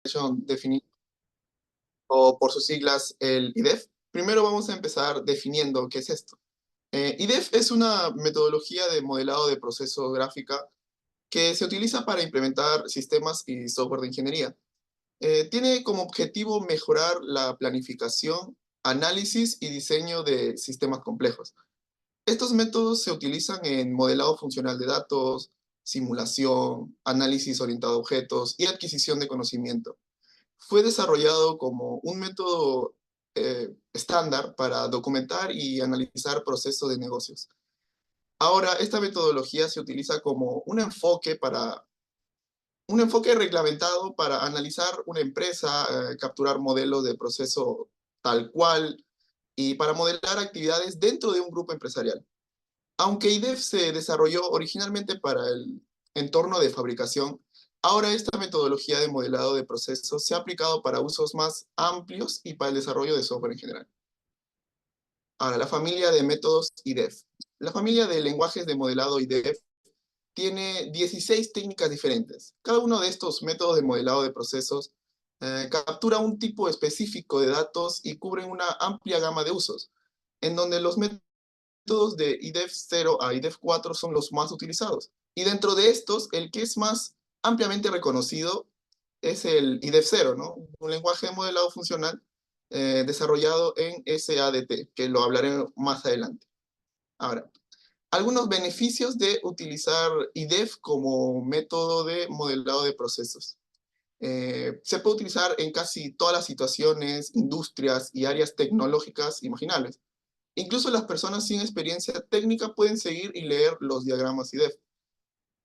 Definido o por sus siglas el IDEF. Primero vamos a empezar definiendo qué es esto. IDEF es una metodología de modelado de proceso gráfica que se utiliza para implementar sistemas y software de ingeniería. Tiene como objetivo mejorar la planificación, análisis y diseño de sistemas complejos. Estos métodos se utilizan en modelado funcional de datos, simulación, análisis orientado a objetos y adquisición de conocimiento. Fue desarrollado como un método estándar para documentar y analizar procesos de negocios. Ahora, esta metodología se utiliza como un enfoque reglamentado para analizar una empresa, capturar modelos de proceso tal cual y para modelar actividades dentro de un grupo empresarial. Aunque IDEF se desarrolló originalmente para el entorno de fabricación, ahora esta metodología de modelado de procesos se ha aplicado para usos más amplios y para el desarrollo de software en general. Ahora, la familia de métodos IDEF. La familia de lenguajes de modelado IDEF tiene 16 técnicas diferentes. Cada uno de estos métodos de modelado de procesos captura un tipo específico de datos y cubren una amplia gama de usos, en donde los métodos de IDEF 0 a IDEF 4 son los más utilizados. Y dentro de estos, el que es más ampliamente reconocido es el IDEF 0, ¿no? Un lenguaje de modelado funcional desarrollado en SADT, que lo hablaré más adelante. Ahora, algunos beneficios de utilizar IDEF como método de modelado de procesos. Se puede utilizar en casi todas las situaciones, industrias y áreas tecnológicas imaginables. Incluso las personas sin experiencia técnica pueden seguir y leer los diagramas IDEF.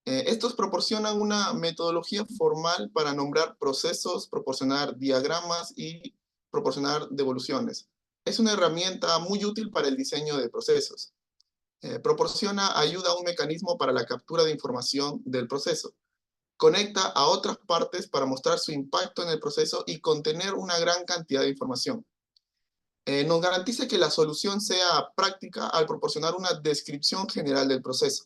Estos proporcionan una metodología formal para nombrar procesos, proporcionar diagramas y proporcionar devoluciones. Es una herramienta muy útil para el diseño de procesos. Proporciona ayuda a un mecanismo para la captura de información del proceso. Conecta a otras partes para mostrar su impacto en el proceso y contener una gran cantidad de información. Nos garantiza que la solución sea práctica al proporcionar una descripción general del proceso.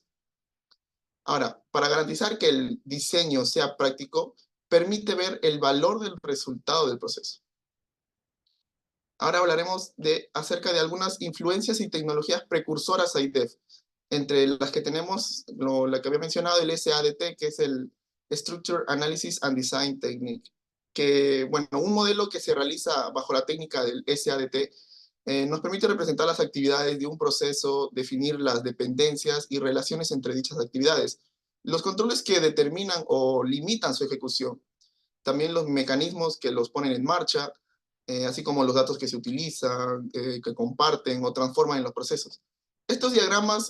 Ahora, para garantizar que el diseño sea práctico, permite ver el valor del resultado del proceso. Ahora hablaremos acerca de algunas influencias y tecnologías precursoras a IDEF, entre las que tenemos la que había mencionado, el SADT, que es el Structure Analysis and Design Technique, que, bueno, un modelo que se realiza bajo la técnica del SADT nos permite representar las actividades de un proceso, definir las dependencias y relaciones entre dichas actividades, los controles que determinan o limitan su ejecución, también los mecanismos que los ponen en marcha, así como los datos que se utilizan, que comparten o transforman en los procesos. Estos diagramas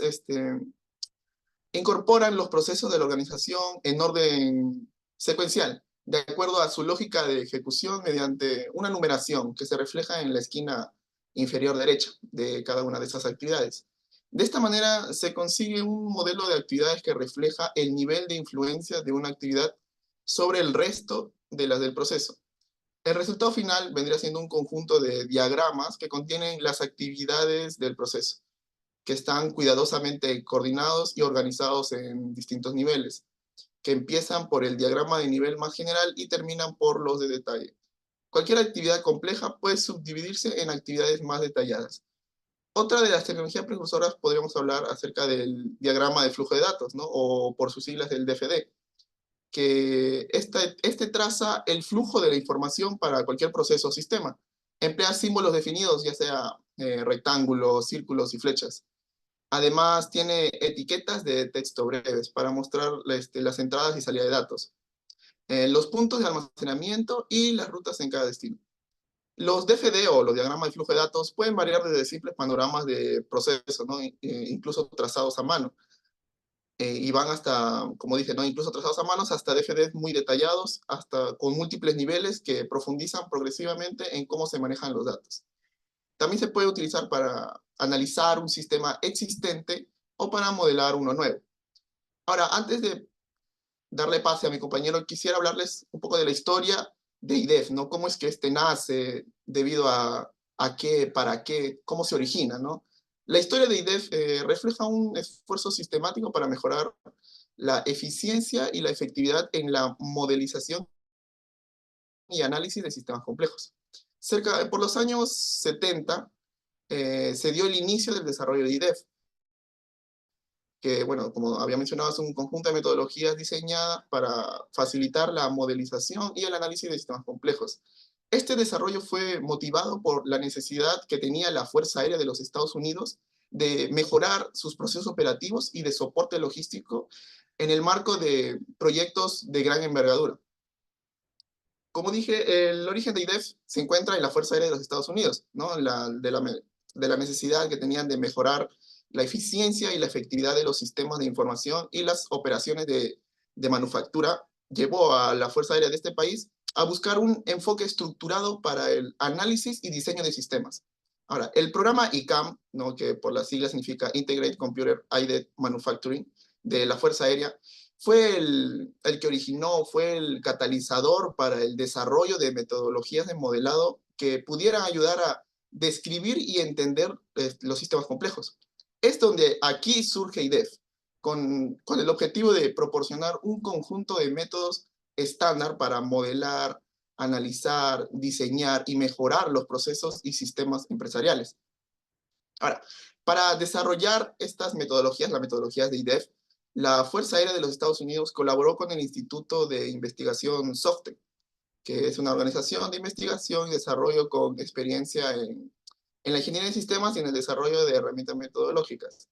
incorporan los procesos de la organización en orden secuencial, de acuerdo a su lógica de ejecución mediante una numeración que se refleja en la esquina inferior derecha de cada una de esas actividades. De esta manera se consigue un modelo de actividades que refleja el nivel de influencia de una actividad sobre el resto de las del proceso. El resultado final vendría siendo un conjunto de diagramas que contienen las actividades del proceso, que están cuidadosamente coordinados y organizados en distintos niveles, que empiezan por el diagrama de nivel más general y terminan por los de detalle. Cualquier actividad compleja puede subdividirse en actividades más detalladas. Otra de las tecnologías precursoras podríamos hablar acerca del diagrama de flujo de datos, ¿no? O por sus siglas del DFD, que este traza el flujo de la información para cualquier proceso o sistema. Emplea símbolos definidos, ya sea rectángulos, círculos y flechas. Además, tiene etiquetas de texto breves para mostrar las entradas y salida de datos, los puntos de almacenamiento y las rutas en cada destino. Los DFD o los diagramas de flujo de datos pueden variar desde simples panoramas de proceso, ¿no? Incluso trazados a mano, y van hasta, como dije, ¿no? Incluso trazados a manos, hasta DFDs muy detallados, hasta con múltiples niveles que profundizan progresivamente en cómo se manejan los datos. También se puede utilizar para analizar un sistema existente o para modelar uno nuevo. Ahora, antes de darle pase a mi compañero, quisiera hablarles un poco de la historia de IDEF, ¿no? Cómo es que este nace, debido a qué, para qué, cómo se origina, ¿no? La historia de IDEF refleja un esfuerzo sistemático para mejorar la eficiencia y la efectividad en la modelización y análisis de sistemas complejos. Por los años 70 se dio el inicio del desarrollo de IDEF, que, bueno, como había mencionado, es un conjunto de metodologías diseñadas para facilitar la modelización y el análisis de sistemas complejos. Este desarrollo fue motivado por la necesidad que tenía la Fuerza Aérea de los Estados Unidos de mejorar sus procesos operativos y de soporte logístico en el marco de proyectos de gran envergadura. Como dije, el origen de IDEF se encuentra en la Fuerza Aérea de los Estados Unidos, ¿no? De la necesidad que tenían de mejorar la eficiencia y la efectividad de los sistemas de información y las operaciones de manufactura, llevó a la Fuerza Aérea de este país a buscar un enfoque estructurado para el análisis y diseño de sistemas. Ahora, el programa ICAM, ¿no? Que por las siglas significa Integrated Computer Aided Manufacturing, de la Fuerza Aérea, fue el que originó, fue el catalizador para el desarrollo de metodologías de modelado que pudieran ayudar a describir y entender los sistemas complejos. Es donde aquí surge IDEF, con el objetivo de proporcionar un conjunto de métodos estándar para modelar, analizar, diseñar y mejorar los procesos y sistemas empresariales. Ahora, para desarrollar estas metodologías, las metodologías de IDEF, la Fuerza Aérea de los Estados Unidos colaboró con el Instituto de Investigación SOFTEC, que es una organización de investigación y desarrollo con experiencia en la ingeniería de sistemas y en el desarrollo de herramientas metodológicas.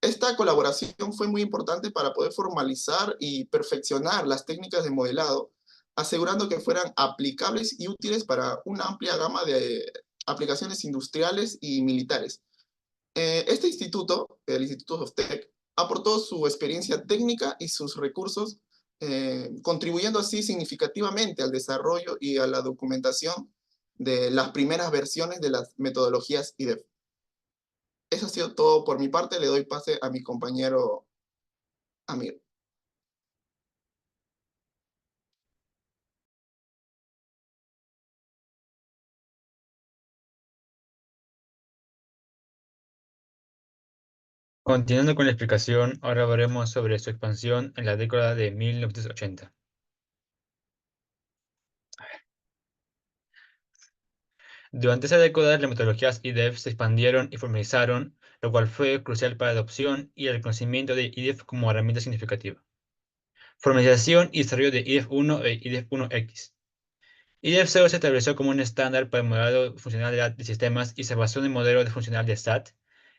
Esta colaboración fue muy importante para poder formalizar y perfeccionar las técnicas de modelado, asegurando que fueran aplicables y útiles para una amplia gama de aplicaciones industriales y militares. Este instituto, el Instituto of Tech, aportó su experiencia técnica y sus recursos, contribuyendo así significativamente al desarrollo y a la documentación de las primeras versiones de las metodologías IDEF. Eso ha sido todo por mi parte. Le doy pase a mi compañero Amir. Continuando con la explicación, ahora veremos sobre su expansión en la década de 1980. Durante esa década, las metodologías IDEF se expandieron y formalizaron, lo cual fue crucial para la adopción y el reconocimiento de IDEF como herramienta significativa. Formalización y desarrollo de IDEF-1 e IDEF-1X. IDEF-0 se estableció como un estándar para el modelado funcional de sistemas y se basó en el modelo de funcional de SAT.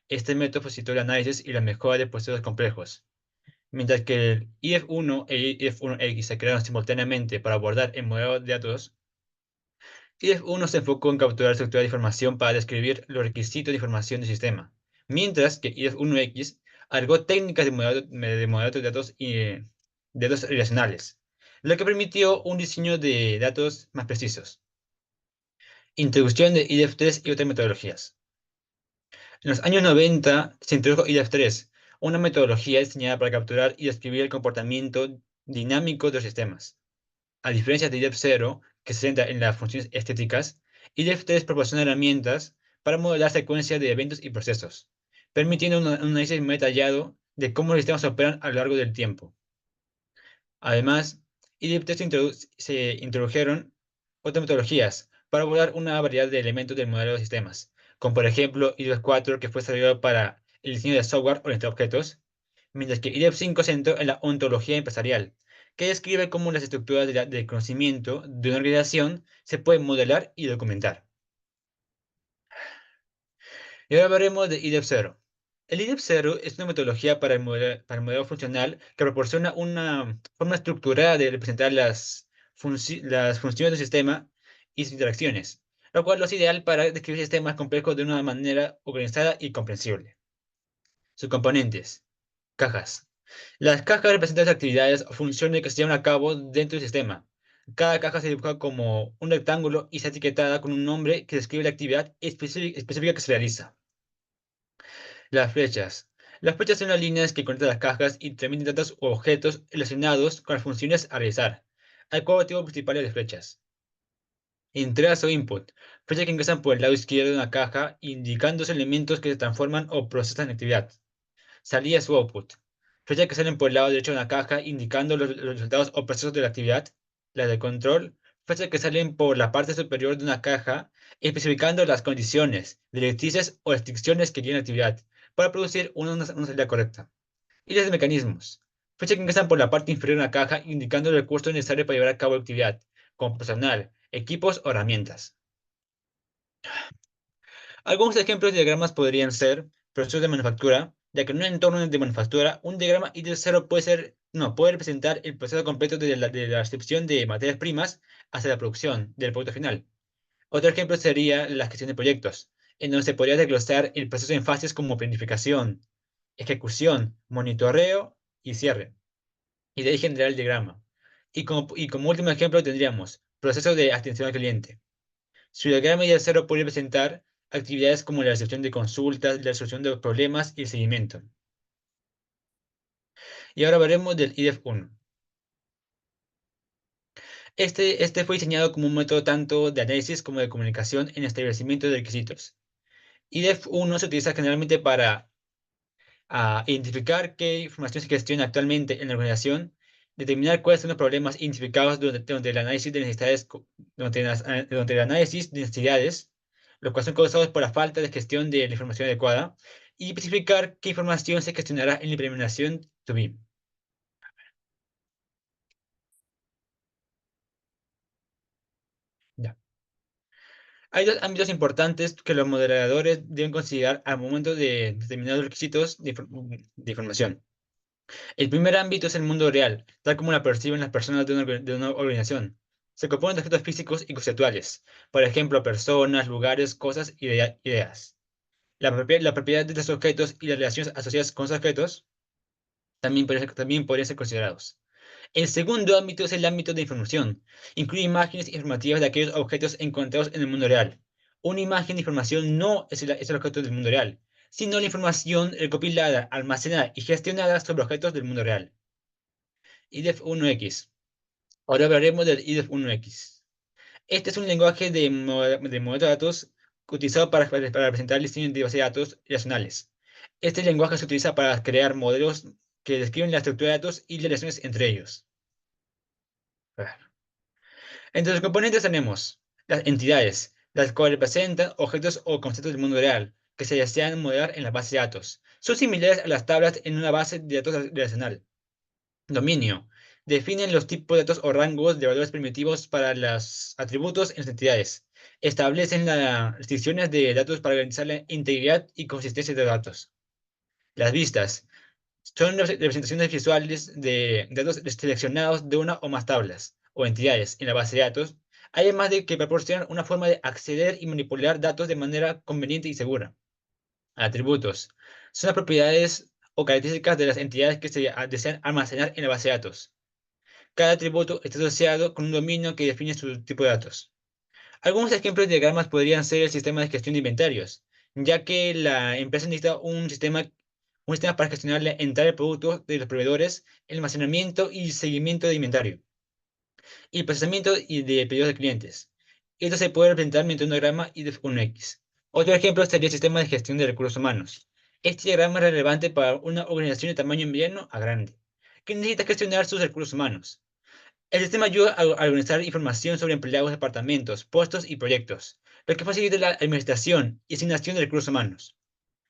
Este método facilitó el análisis y la mejora de procesos complejos. Mientras que el IDEF-1 e IDEF-1X se crearon simultáneamente para abordar el modelo de datos, IDEF-1 se enfocó en capturar estructuras de información para describir los requisitos de información del sistema, mientras que IDEF-1X agregó técnicas de modelado de datos y datos relacionales, lo que permitió un diseño de datos más precisos. Introducción de IDEF-3 y otras metodologías. En los años 90 se introdujo IDEF-3, una metodología diseñada para capturar y describir el comportamiento dinámico de los sistemas. A diferencia de IDEF-0, que se centra en las funciones estéticas, IDEF-3 proporciona herramientas para modelar secuencias de eventos y procesos, permitiendo un análisis más detallado de cómo los sistemas operan a lo largo del tiempo. Además, IDEF-3 se introdujeron otras metodologías para abordar una variedad de elementos del modelo de sistemas, como por ejemplo IDEF-4, que fue desarrollado para el diseño de software orientado a objetos, mientras que IDEF-5 se centró en la ontología empresarial, que describe cómo las estructuras del conocimiento de una organización se pueden modelar y documentar. Y ahora hablaremos de IDEF-0. El IDEF-0 es una metodología para el modelo funcional que proporciona una forma estructurada de representar las funciones del sistema y sus interacciones, lo cual es ideal para describir sistemas complejos de una manera organizada y comprensible. Sus componentes. Cajas. Las cajas representan las actividades o funciones que se llevan a cabo dentro del sistema. Cada caja se dibuja como un rectángulo y está etiquetada con un nombre que describe la actividad específica que se realiza. Las flechas. Las flechas son las líneas que conectan las cajas y transmiten datos u objetos relacionados con las funciones a realizar. Hay cuatro tipos principales de flechas. Entradas o input. Flechas que ingresan por el lado izquierdo de una caja, indicando los elementos que se transforman o procesan en actividad. Salidas o output. Flechas que salen por el lado derecho de una caja, indicando los resultados o procesos de la actividad. Las de control. flechas que salen por la parte superior de una caja, especificando las condiciones, directrices o restricciones que tiene la actividad para producir una salida correcta. Y los mecanismos. Flechas que ingresan por la parte inferior de una caja, indicando el recurso necesario para llevar a cabo la actividad, como personal, equipos o herramientas. Algunos ejemplos de diagramas podrían ser procesos de manufactura, ya que en un entorno de manufactura, un diagrama I de 0 puede representar el proceso completo de la recepción de materias primas hasta la producción del producto final. Otro ejemplo sería la gestión de proyectos, en donde se podría desglosar el proceso en fases como planificación, ejecución, monitoreo y cierre. Y de ahí generar el diagrama. Y como último ejemplo tendríamos proceso de atención al cliente. Su diagrama I de 0 puede presentar actividades como la recepción de consultas, la resolución de problemas y el seguimiento. Y ahora veremos del IDEF-1. Este fue diseñado como un método tanto de análisis como de comunicación en establecimiento de requisitos. IDEF-1 se utiliza generalmente para identificar qué información se gestiona actualmente en la organización, determinar cuáles son los problemas identificados durante el análisis de necesidades, durante el análisis de necesidades, los cuales son causados por la falta de gestión de la información adecuada, y especificar qué información se gestionará en la implementación to be. Ya. Hay dos ámbitos importantes que los moderadores deben considerar al momento de determinar los requisitos de información. El primer ámbito es el mundo real, tal como la perciben las personas de una organización. Se compone de objetos físicos y conceptuales, por ejemplo, personas, lugares, cosas y ideas. La propiedad de los objetos y las relaciones asociadas con esos objetos también podrían ser considerados. El segundo ámbito es el ámbito de información. Incluye imágenes informativas de aquellos objetos encontrados en el mundo real. Una imagen de información no es el objeto del mundo real, sino la información recopilada, almacenada y gestionada sobre objetos del mundo real. IDEF1X. Ahora hablaremos del IDEF1X. Este es un lenguaje de modelo de datos utilizado para representar el diseño de bases de datos relacionales. Este lenguaje se utiliza para crear modelos que describen la estructura de datos y las relaciones entre ellos. Entre los componentes tenemos las entidades, las cuales representan objetos o conceptos del mundo real, que se desean modelar en la base de datos. Son similares a las tablas en una base de datos relacional. Dominio. Definen los tipos de datos o rangos de valores primitivos para los atributos en las entidades. Establecen las restricciones de datos para garantizar la integridad y consistencia de datos. Las vistas. Son representaciones visuales de datos seleccionados de una o más tablas o entidades en la base de datos, además de que proporcionan una forma de acceder y manipular datos de manera conveniente y segura. Atributos. Son las propiedades o características de las entidades que se desean almacenar en la base de datos. Cada atributo está asociado con un dominio que define su tipo de datos. Algunos ejemplos de diagramas podrían ser el sistema de gestión de inventarios, ya que la empresa necesita un sistema para gestionar la entrada de productos de los proveedores, el almacenamiento y seguimiento de inventario, y el procesamiento y de pedidos de clientes. Esto se puede representar mediante un diagrama y de un X. Otro ejemplo sería el sistema de gestión de recursos humanos. Este diagrama es relevante para una organización de tamaño mediano a grande, que necesita gestionar sus recursos humanos. El sistema ayuda a organizar información sobre empleados, departamentos, puestos y proyectos, lo que facilita la administración y asignación de recursos humanos.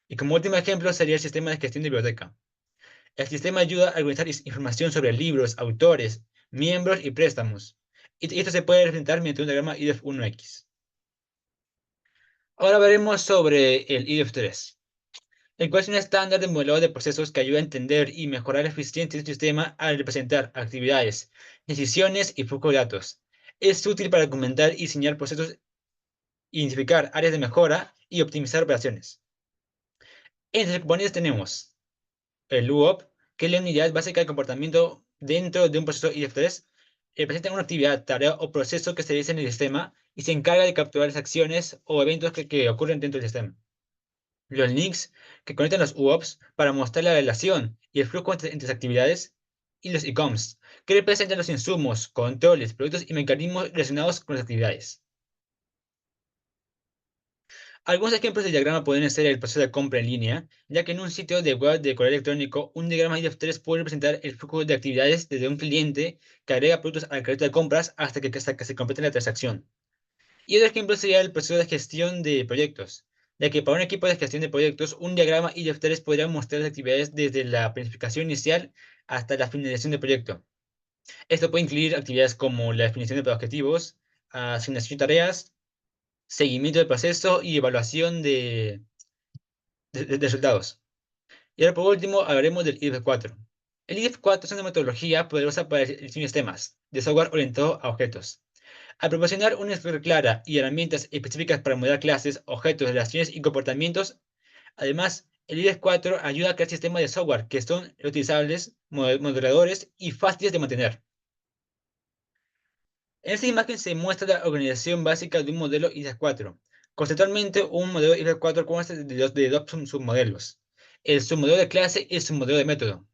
Y como último ejemplo sería el sistema de gestión de biblioteca. El sistema ayuda a organizar información sobre libros, autores, miembros y préstamos. Y esto se puede representar mediante un diagrama IDEF1X. Ahora veremos sobre el IDEF3, el cual es un estándar de modelado de procesos que ayuda a entender y mejorar la eficiencia del sistema al representar actividades, decisiones y flujo de datos. Es útil para documentar y diseñar procesos, identificar áreas de mejora y optimizar operaciones. Entre los componentes tenemos el UOP, que es la unidad básica de comportamiento dentro de un proceso IDEF3. Representa una actividad, tarea o proceso que se realiza en el sistema y se encarga de capturar las acciones o eventos que ocurren dentro del sistema. Los links que conectan los UOPs para mostrar la relación y el flujo entre las actividades, y los ICOMs, que representan los insumos, controles, productos y mecanismos relacionados con las actividades. Algunos ejemplos de diagrama pueden ser el proceso de compra en línea, ya que en un sitio de web de correo electrónico, un diagrama IDF3 puede representar el flujo de actividades desde un cliente que agrega productos al carrito de compras hasta que se complete la transacción. Y otro ejemplo sería el proceso de gestión de proyectos, ya que para un equipo de gestión de proyectos, un diagrama IDF3 podría mostrar las actividades desde la planificación inicial hasta la finalización del proyecto. Esto puede incluir actividades como la definición de objetivos, asignación de tareas, seguimiento del proceso y evaluación de resultados. Y ahora por último hablaremos del IDF4. El IDF4 es una metodología poderosa para el diseño de sistemas de software orientado a objetos. Al proporcionar una estructura clara y herramientas específicas para modelar clases, objetos, relaciones y comportamientos, además, el IDF4 ayuda a crear sistemas de software que son reutilizables, moduladores y fáciles de mantener. En esta imagen se muestra la organización básica de un modelo IDF4. Conceptualmente, un modelo IDF4 consta de dos submodelos: el submodelo de clase y el submodelo de método.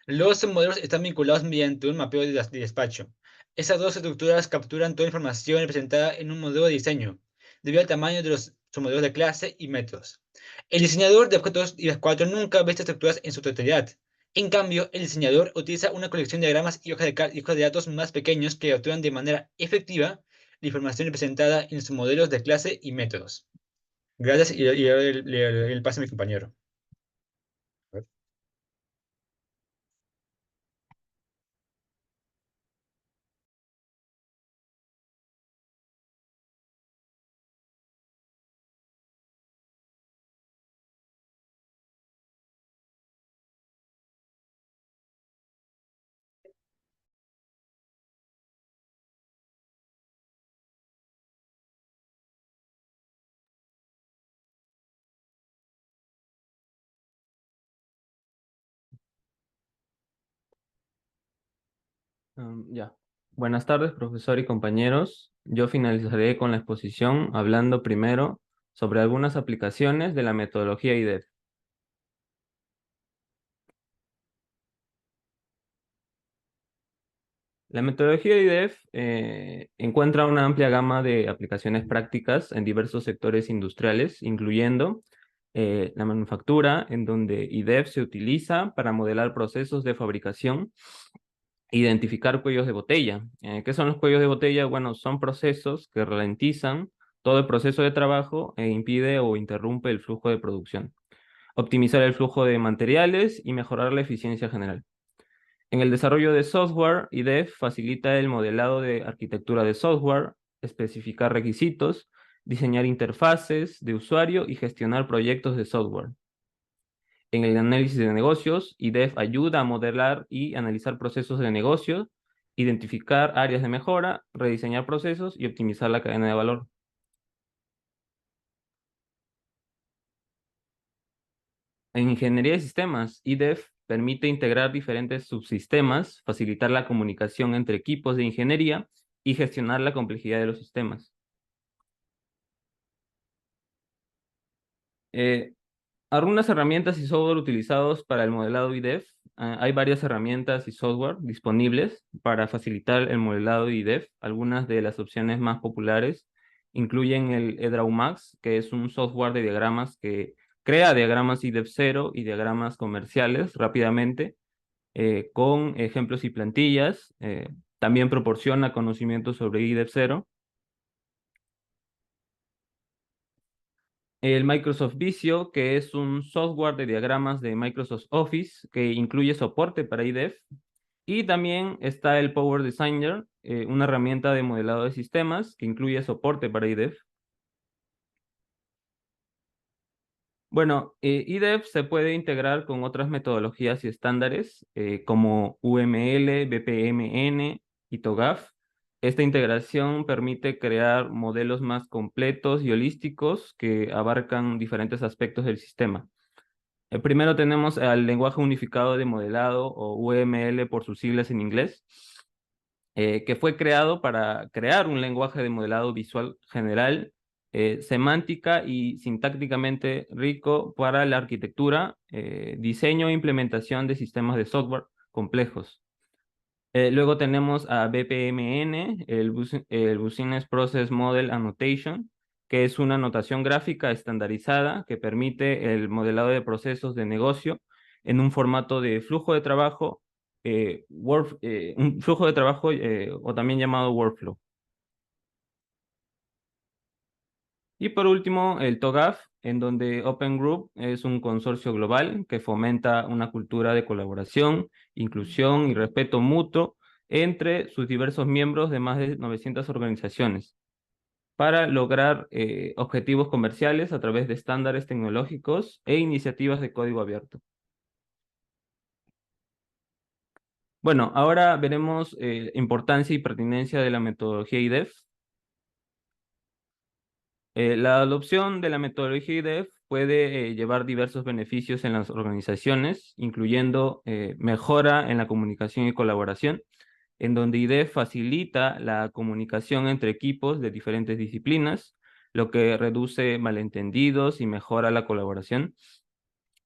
Los submodelos están vinculados mediante un mapeo de despacho. Esas dos estructuras capturan toda la información representada en un modelo de diseño, debido al tamaño de los submodelos de clase y métodos. El diseñador de objetos IDF4 nunca ve estas estructuras en su totalidad. En cambio, el diseñador utiliza una colección de diagramas y hojas de datos más pequeños que capturan de manera efectiva la información representada en sus modelos de clase y métodos. Gracias y le doy el pase a mi compañero. Ya. Buenas tardes, profesor y compañeros. Yo finalizaré con la exposición hablando primero sobre algunas aplicaciones de la metodología IDEF. La metodología IDEF encuentra una amplia gama de aplicaciones prácticas en diversos sectores industriales, incluyendo la manufactura, en donde IDEF se utiliza para modelar procesos de fabricación, identificar cuellos de botella. ¿Qué son los cuellos de botella? Bueno, son procesos que ralentizan todo el proceso de trabajo e impide o interrumpe el flujo de producción. Optimizar el flujo de materiales y mejorar la eficiencia general. En el desarrollo de software, IDEF facilita el modelado de arquitectura de software, especificar requisitos, diseñar interfaces de usuario y gestionar proyectos de software. En el análisis de negocios, IDEF ayuda a modelar y analizar procesos de negocio, identificar áreas de mejora, rediseñar procesos y optimizar la cadena de valor. En ingeniería de sistemas, IDEF permite integrar diferentes subsistemas, facilitar la comunicación entre equipos de ingeniería y gestionar la complejidad de los sistemas. Algunas herramientas y software utilizados para el modelado IDEF. Hay varias herramientas y software disponibles para facilitar el modelado IDEF. Algunas de las opciones más populares incluyen el EDRAWMAX, que es un software de diagramas que crea diagramas IDEF 0 y diagramas comerciales rápidamente, con ejemplos y plantillas. También proporciona conocimientos sobre IDEF 0. El Microsoft Visio, que es un software de diagramas de Microsoft Office que incluye soporte para IDEF. Y también está el Power Designer, una herramienta de modelado de sistemas que incluye soporte para IDEF. Bueno, IDEF se puede integrar con otras metodologías y estándares como UML, BPMN y TOGAF. Esta integración permite crear modelos más completos y holísticos que abarcan diferentes aspectos del sistema. Primero tenemos al lenguaje unificado de modelado, o UML por sus siglas en inglés, que fue creado para crear un lenguaje de modelado visual general, semántica y sintácticamente rico para la arquitectura, diseño e implementación de sistemas de software complejos. Luego tenemos a BPMN, el Business Process Model Annotation, que es una notación gráfica estandarizada que permite el modelado de procesos de negocio en un formato de flujo de trabajo, un flujo de trabajo o también llamado workflow. Y por último, el TOGAF, en donde Open Group es un consorcio global que fomenta una cultura de colaboración, inclusión y respeto mutuo entre sus diversos miembros de más de 900 organizaciones para lograr objetivos comerciales a través de estándares tecnológicos e iniciativas de código abierto. Bueno, ahora veremos importancia y pertinencia de la metodología IDEF. La adopción de la metodología IDEF puede llevar diversos beneficios en las organizaciones, incluyendo mejora en la comunicación y colaboración, en donde IDEF facilita la comunicación entre equipos de diferentes disciplinas, lo que reduce malentendidos y mejora la colaboración.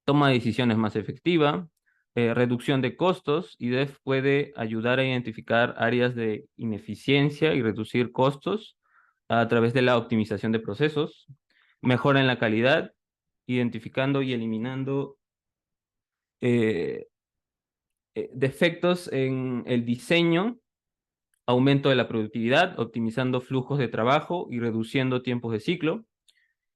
Toma de decisiones más efectiva, reducción de costos. IDEF puede ayudar a identificar áreas de ineficiencia y reducir costos a través de la optimización de procesos, mejora en la calidad, identificando y eliminando defectos en el diseño, aumento de la productividad, optimizando flujos de trabajo y reduciendo tiempos de ciclo.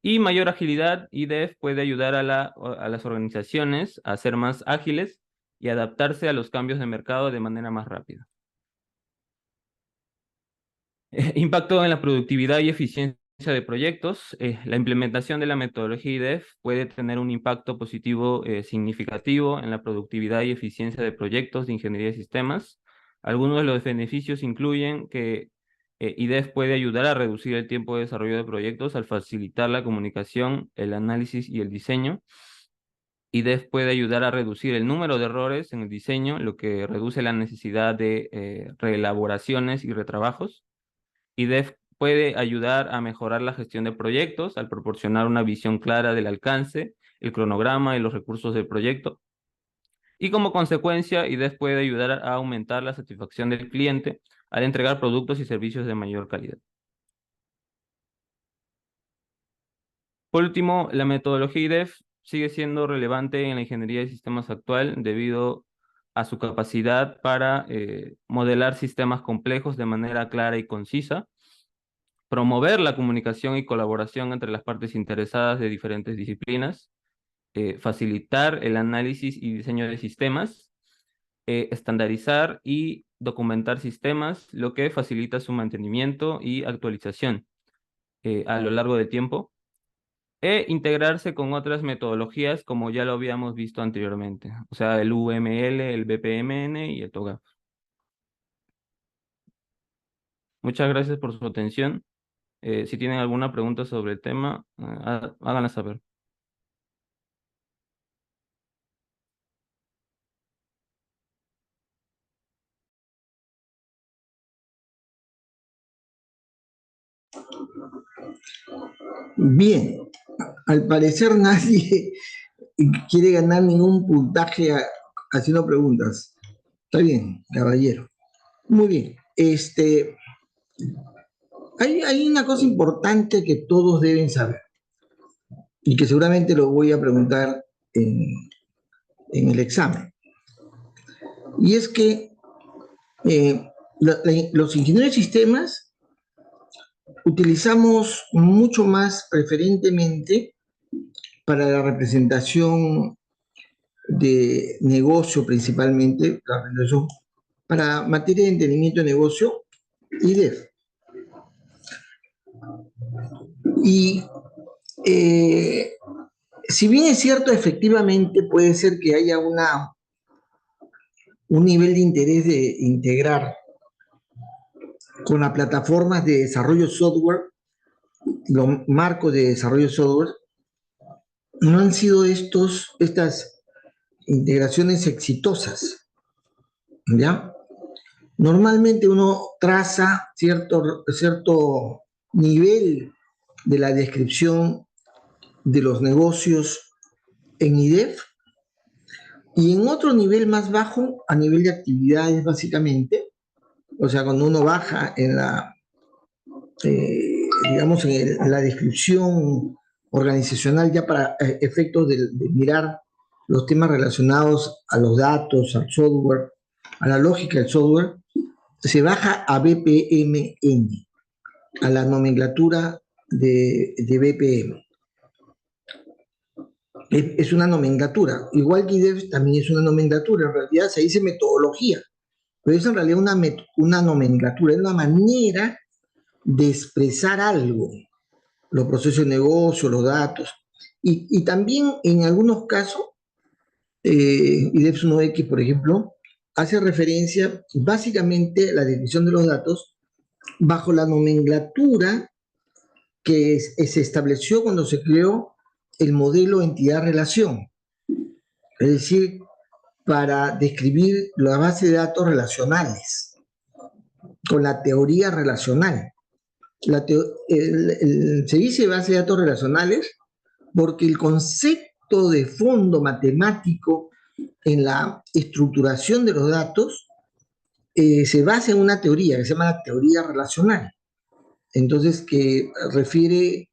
Y mayor agilidad, IDEF puede ayudar a las organizaciones a ser más ágiles y adaptarse a los cambios de mercado de manera más rápida. Impacto en la productividad y eficiencia de proyectos. La implementación de la metodología IDEF puede tener un impacto positivo significativo en la productividad y eficiencia de proyectos de ingeniería de sistemas. Algunos de los beneficios incluyen que IDEF puede ayudar a reducir el tiempo de desarrollo de proyectos al facilitar la comunicación, el análisis y el diseño. IDEF puede ayudar a reducir el número de errores en el diseño, lo que reduce la necesidad de reelaboraciones y retrabajos. IDEF puede ayudar a mejorar la gestión de proyectos al proporcionar una visión clara del alcance, el cronograma y los recursos del proyecto. Y como consecuencia, IDEF puede ayudar a aumentar la satisfacción del cliente al entregar productos y servicios de mayor calidad. Por último, la metodología IDEF sigue siendo relevante en la ingeniería de sistemas actual debido a su capacidad para modelar sistemas complejos de manera clara y concisa, promover la comunicación y colaboración entre las partes interesadas de diferentes disciplinas, facilitar el análisis y diseño de sistemas, estandarizar y documentar sistemas, lo que facilita su mantenimiento y actualización a lo largo del tiempo, e integrarse con otras metodologías como ya lo habíamos visto anteriormente, o sea, el UML, el BPMN y el TOGAF. Muchas gracias por su atención. Si tienen alguna pregunta sobre el tema, háganla saber. Bien, al parecer nadie quiere ganar ningún puntaje haciendo preguntas. Está bien, caballero. Muy bien. Hay una cosa importante que todos deben saber y que seguramente lo voy a preguntar en el examen. Y es que los ingenieros de sistemas utilizamos mucho más preferentemente para la representación de negocio principalmente, para materia de entendimiento de negocio, IDEF. Y si bien es cierto, efectivamente puede ser que haya un nivel de interés de integrar con las plataformas de desarrollo software, los marcos de desarrollo software, no han sido estas integraciones exitosas, ¿ya? Normalmente uno traza cierto nivel de la descripción de los negocios en IDEF y en otro nivel más bajo, a nivel de actividades básicamente, o sea, cuando uno baja en digamos, en la descripción organizacional, ya para efectos de mirar los temas relacionados a los datos, al software, a la lógica del software, se baja a BPMN, a la nomenclatura de BPM. Es una nomenclatura, igual que IDEF también es una nomenclatura, en realidad se dice metodología, pero es en realidad una nomenclatura, es una manera de expresar algo, los procesos de negocio, los datos, y también en algunos casos, IDEF 1X, por ejemplo, hace referencia básicamente a la definición de los datos bajo la nomenclatura que se estableció cuando se creó el modelo entidad-relación, es decir, para describir la base de datos relacionales, con la teoría relacional. Se dice base de datos relacionales porque el concepto de fondo matemático en la estructuración de los datos se basa en una teoría que se llama la teoría relacional. Entonces, que refiere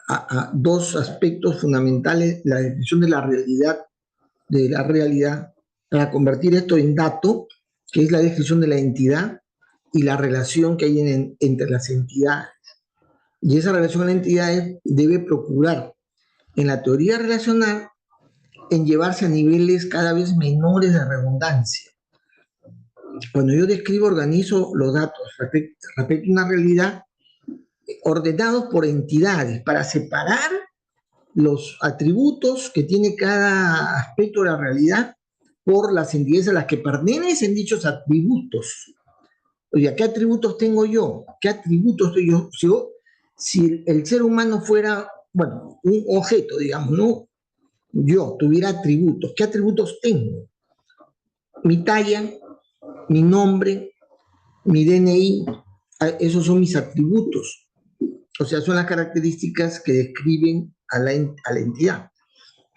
a dos aspectos fundamentales: la definición de la realidad, para convertir esto en dato, que es la descripción de la entidad, y la relación que hay entre las entidades. Y esa relación de entidades debe procurar, en la teoría relacional, en llevarse a niveles cada vez menores de redundancia. Cuando yo describo, organizo los datos respecto a una realidad, ordenados por entidades, para separar los atributos que tiene cada aspecto de la realidad por las entidades a las que pertenecen dichos atributos. Oye, ¿qué atributos tengo yo? ¿Qué atributos estoy yo? Si el ser humano fuera, bueno, un objeto, digamos, ¿no? Yo tuviera atributos. ¿Qué atributos tengo? Mi talla, mi nombre, mi DNI, esos son mis atributos. O sea, son las características que describen a la entidad.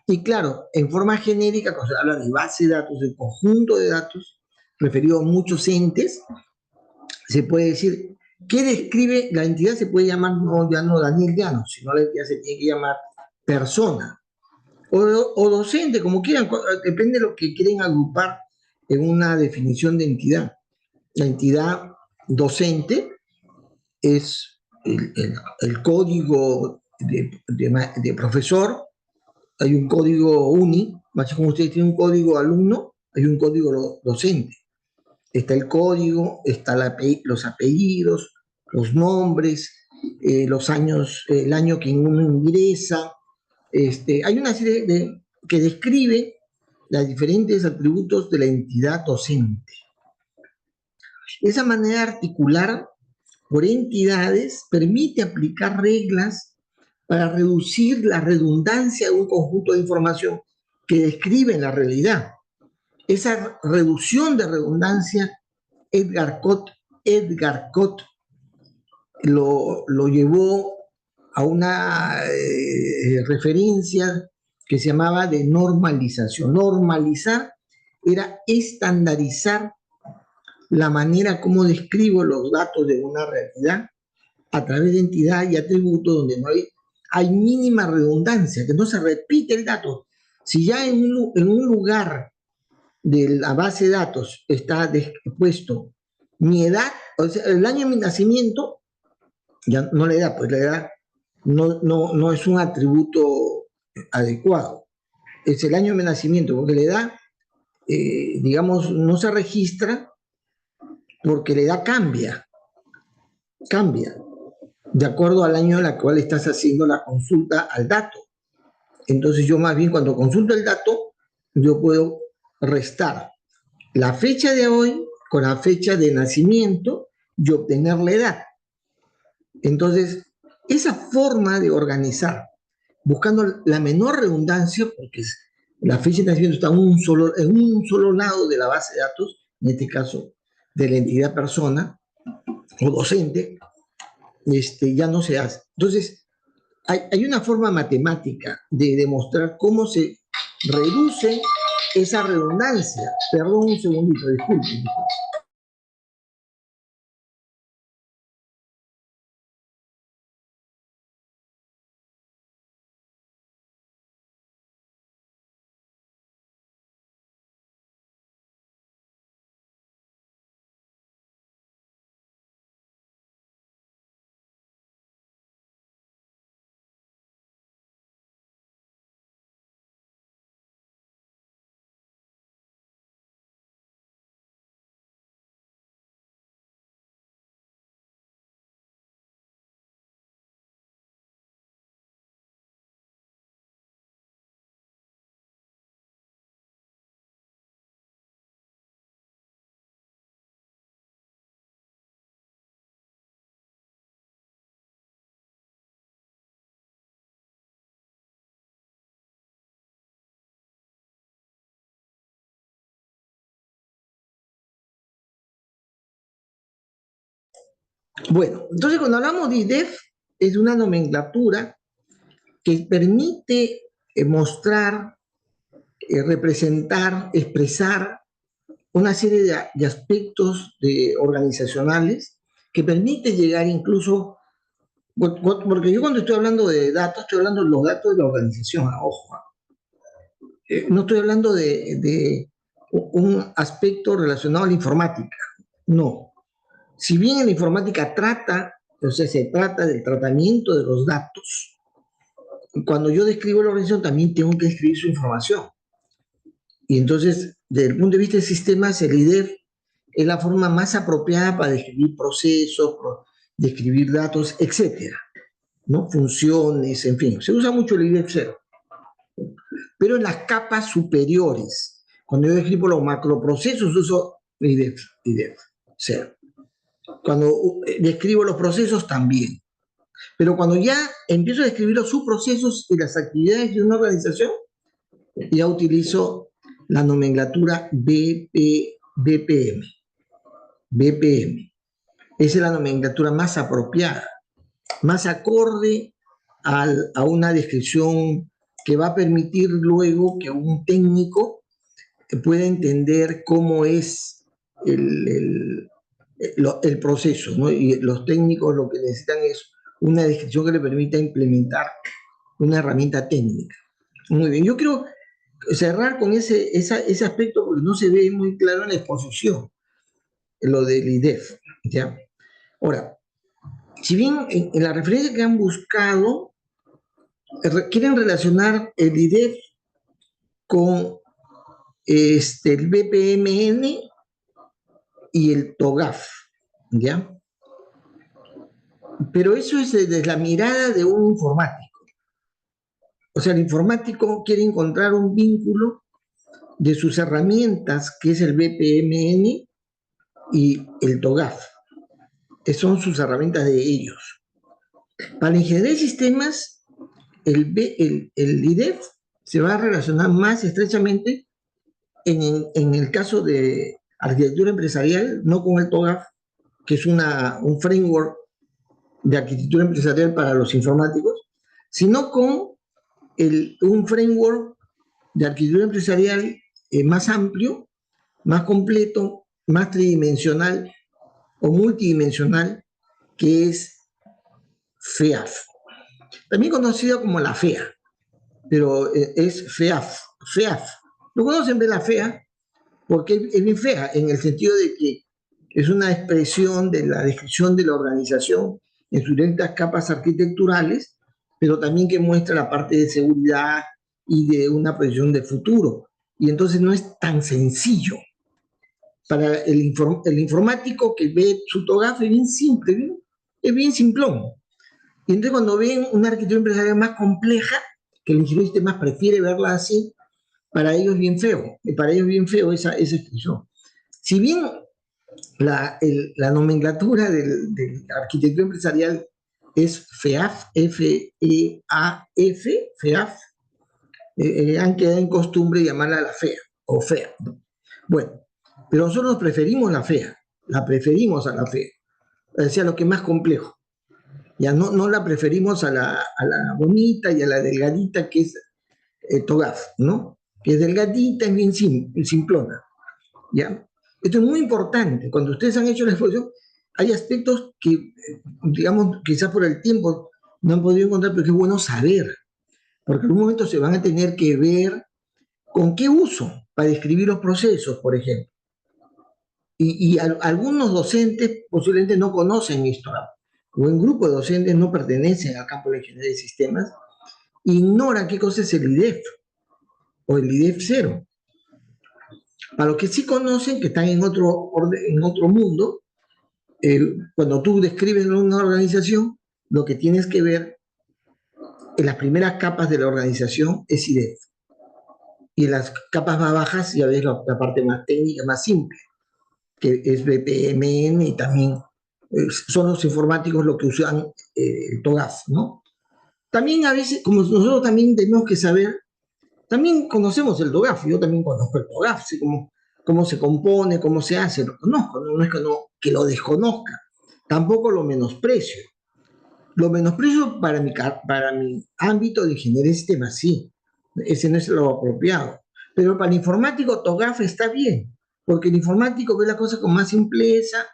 Y claro, en forma genérica, cuando se habla de base de datos, de conjunto de datos, referido a muchos entes, se puede decir, ¿qué describe la entidad? Se puede llamar, no, ya no Daniel Llanos, sino la entidad se tiene que llamar persona, o docente, como quieran, depende de lo que quieren agrupar en una definición de entidad. La entidad docente es el código de profesor. Hay un código UNI, más como ustedes tienen un código alumno, hay un código docente. Está el código, está los apellidos, los nombres, los años, el año que uno ingresa. Hay una serie que describe los diferentes atributos de la entidad docente. Esa manera de articular por entidades permite aplicar reglas para reducir la redundancia de un conjunto de información que describe la realidad. Esa reducción de redundancia, Edgar Cott lo llevó a una referencia que se llamaba de normalización. Normalizar era estandarizar la manera como describo los datos de una realidad a través de entidad y atributos donde no hay mínima redundancia, que no se repite el dato. Si ya en un lugar de la base de datos está puesto mi edad, o sea, el año de mi nacimiento, ya no la edad, pues la edad no es un atributo adecuado. Es el año de mi nacimiento, porque la edad, digamos, no se registra porque la edad cambia de acuerdo al año en el cual estás haciendo la consulta al dato. Entonces yo más bien cuando consulto el dato, yo puedo restar la fecha de hoy con la fecha de nacimiento y obtener la edad. Entonces, esa forma de organizar, buscando la menor redundancia, porque la fecha de nacimiento está en un solo lado de la base de datos, en este caso de la entidad persona o docente, ya no se hace. Entonces, hay una forma matemática de demostrar cómo se reduce esa redundancia. Perdón un segundito, disculpen. Bueno, entonces cuando hablamos de IDEF, es una nomenclatura que permite mostrar, representar, expresar una serie de aspectos organizacionales que permite llegar incluso, porque yo cuando estoy hablando de datos, estoy hablando de los datos de la organización, ojo, no estoy hablando de un aspecto relacionado a la informática, no. Si bien en la informática se trata del tratamiento de los datos, cuando yo describo la organización también tengo que describir su información. Y entonces, desde el punto de vista de sistemas, el IDEF es la forma más apropiada para describir procesos, describir datos, etcétera, ¿no? Funciones, en fin. Se usa mucho el IDEF 0. Pero en las capas superiores, cuando yo describo los macroprocesos, uso IDEF 0. Cuando describo los procesos, también. Pero cuando ya empiezo a describir los subprocesos y las actividades de una organización, ya utilizo la nomenclatura BPM. BPM. Esa es la nomenclatura más apropiada, más acorde a una descripción que va a permitir luego que un técnico pueda entender cómo es el proceso, ¿no? Y los técnicos lo que necesitan es una descripción que le permita implementar una herramienta técnica. Muy bien, yo quiero cerrar con ese aspecto porque no se ve muy claro en la exposición, lo del IDEF, ¿ya? Ahora, si bien en la referencia que han buscado, quieren relacionar el IDEF con el BPMN y el TOGAF, ¿ya? Pero eso es desde la mirada de un informático. O sea, el informático quiere encontrar un vínculo de sus herramientas, que es el BPMN y el TOGAF. Son sus herramientas de ellos. Para la ingeniería de sistemas, el IDEF se va a relacionar más estrechamente en el caso de arquitectura empresarial, no con el TOGAF, que es un framework de arquitectura empresarial para los informáticos, sino con un framework de arquitectura empresarial más amplio, más completo, más tridimensional o multidimensional, que es FEAF. También conocido como la FEA, pero es FEAF. FEAF. ¿Lo conocen de la FEA? Porque es bien fea, en el sentido de que es una expresión de la descripción de la organización en sus distintas capas arquitecturales, pero también que muestra la parte de seguridad y de una proyección de futuro. Y entonces no es tan sencillo. Para el informático que ve su TOGAF es bien simple, es bien simplón. Y entonces cuando ven una arquitectura empresarial más compleja, que el ingeniero de sistemas prefiere verla así, para ellos es bien feo. Para ellos es bien feo esa expresión. Si bien la nomenclatura de arquitectura empresarial es FEAF, F-E-A-F, FEAF, han quedado en costumbre llamarla la FEA o FEA. Bueno, pero nosotros preferimos la FEA, la preferimos a la FEA, o sea, lo que es más complejo. Ya no la preferimos a la bonita y a la delgadita que es TOGAF, ¿no? Que es delgadita, es bien simplona, ¿ya? Esto es muy importante. Cuando ustedes han hecho la exposición, hay aspectos que, digamos, quizás por el tiempo no han podido encontrar, pero que es bueno saber, porque en un momento se van a tener que ver con qué uso para describir los procesos, por ejemplo. Y algunos docentes posiblemente no conocen esto. Un grupo de docentes no pertenecen al campo de la ingeniería de sistemas, ignora qué cosa es el IDEF o el IDEF 0. Para los que sí conocen, que están en otro mundo, cuando tú describes una organización, lo que tienes que ver en las primeras capas de la organización es IDEF. Y en las capas más bajas ya ves la parte más técnica, más simple, que es BPMN, y también son los informáticos los que usan el TOGAF, ¿no? También a veces, como nosotros también tenemos que saber, también conocemos el TOGAF, yo también conozco el TOGAF, sé cómo se compone, cómo se hace, lo conozco, no es que lo desconozca, tampoco lo menosprecio. Lo menosprecio para mi ámbito de ingeniería de sistemas, sí. Ese no es lo apropiado. Pero para el informático, TOGAF está bien, porque el informático ve la cosa con más simpleza,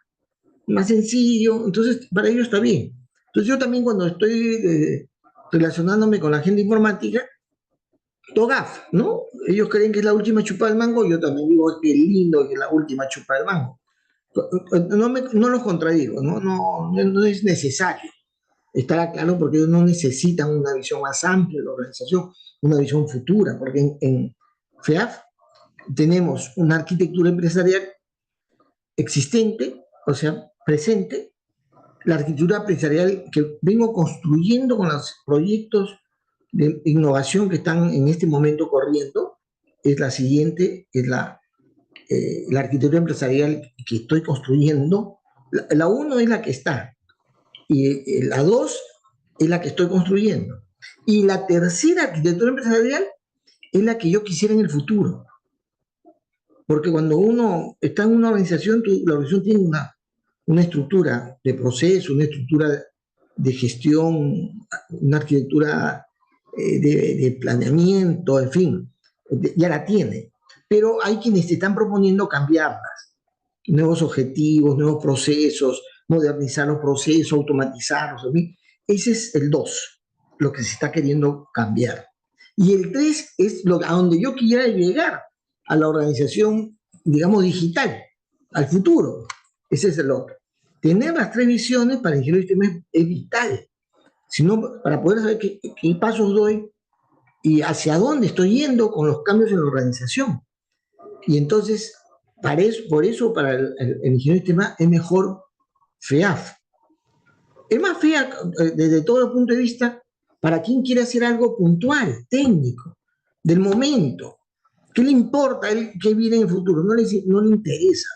más sencillo, entonces para ellos está bien. Entonces yo también cuando estoy relacionándome con la gente informática, TOGAF, ¿no? Ellos creen que es la última chupa del mango, yo también digo que es lindo, que es la última chupa del mango. No los contradigo, no es necesario. Estará claro porque ellos no necesitan una visión más amplia de la organización, una visión futura, porque en FEAF tenemos una arquitectura empresarial existente, o sea, presente, la arquitectura empresarial que vengo construyendo con los proyectos de innovación que están en este momento corriendo, es la siguiente, es la arquitectura empresarial que estoy construyendo. La 1 es la que está, y la 2 es la que estoy construyendo. Y la tercera arquitectura empresarial es la que yo quisiera en el futuro. Porque cuando uno está en una organización, la organización tiene una estructura de proceso, una estructura de gestión, una arquitectura de planeamiento, en fin, ya la tiene. Pero hay quienes te están proponiendo cambiarlas. Nuevos objetivos, nuevos procesos, modernizar los procesos, automatizarlos, en fin. Ese es el 2, lo que se está queriendo cambiar. Y el 3 es a donde yo quisiera llegar, a la organización, digamos, digital, al futuro. Ese es el otro. Tener las 3 visiones para el ingeniero de sistemas es vital. Sino para poder saber qué pasos doy y hacia dónde estoy yendo con los cambios en la organización. Y entonces, por eso para el ingeniero de sistemas es mejor FEAF. Es más FEA desde todo el punto de vista para quien quiere hacer algo puntual, técnico, del momento. ¿Qué le importa a él qué viene en el futuro? No le interesa.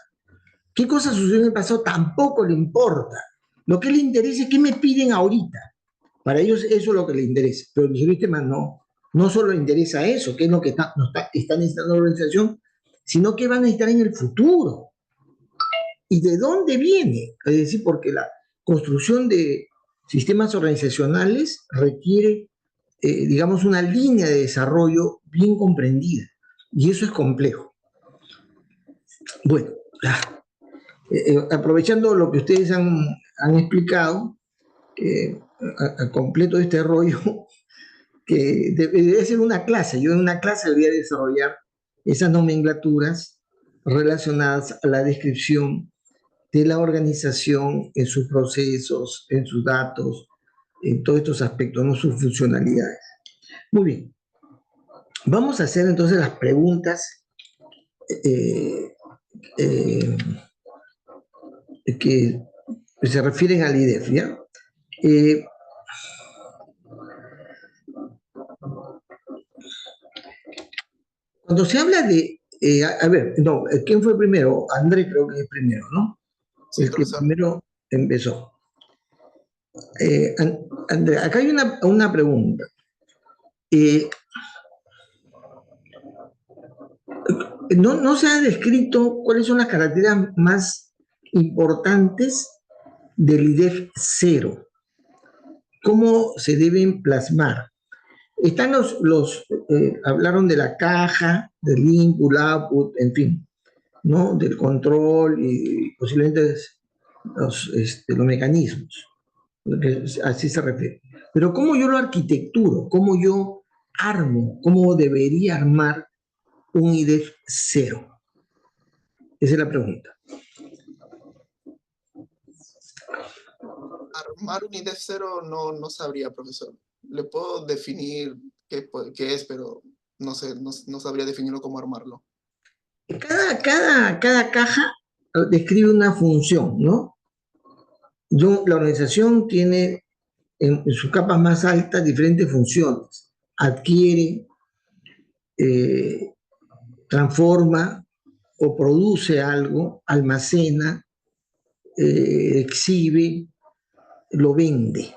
¿Qué cosas sucedió en el pasado? Tampoco le importa. Lo que le interesa es qué me piden ahorita. Para ellos eso es lo que les interesa. Pero el ingeniero de sistemas no solo le interesa eso, que es lo que está necesitando la organización, sino que va a necesitar en el futuro. ¿Y de dónde viene? Es decir, porque la construcción de sistemas organizacionales requiere, digamos, una línea de desarrollo bien comprendida. Y eso es complejo. Bueno, aprovechando lo que ustedes han explicado, a completo de este rollo, que debería ser una clase. Yo en una clase debería desarrollar esas nomenclaturas relacionadas a la descripción de la organización en sus procesos, en sus datos, en todos estos aspectos, no sus funcionalidades. Muy bien. Vamos a hacer entonces las preguntas que se refieren al IDEF, ¿ya? Cuando se habla de... a ver, no, ¿quién fue primero? André creo que es primero, ¿no? Sí, El que profesor. primero empezó. André, acá hay una pregunta. No se ha descrito cuáles son las características más importantes del IDEF 0. ¿Cómo se deben plasmar? Están hablaron de la caja, del input, output, en fin, ¿no? Del control y posiblemente los mecanismos, así se refiere. Pero ¿cómo yo lo arquitecturo? ¿Cómo yo armo? ¿Cómo debería armar un IDEF 0? Esa es la pregunta. Armar un IDEF 0 no sabría, profesor. Le puedo definir qué es, pero no sé, no sabría definirlo cómo armarlo. Cada caja describe una función, ¿no? La organización tiene en sus capas más altas diferentes funciones. Adquiere, transforma o produce algo, almacena, exhibe, lo vende.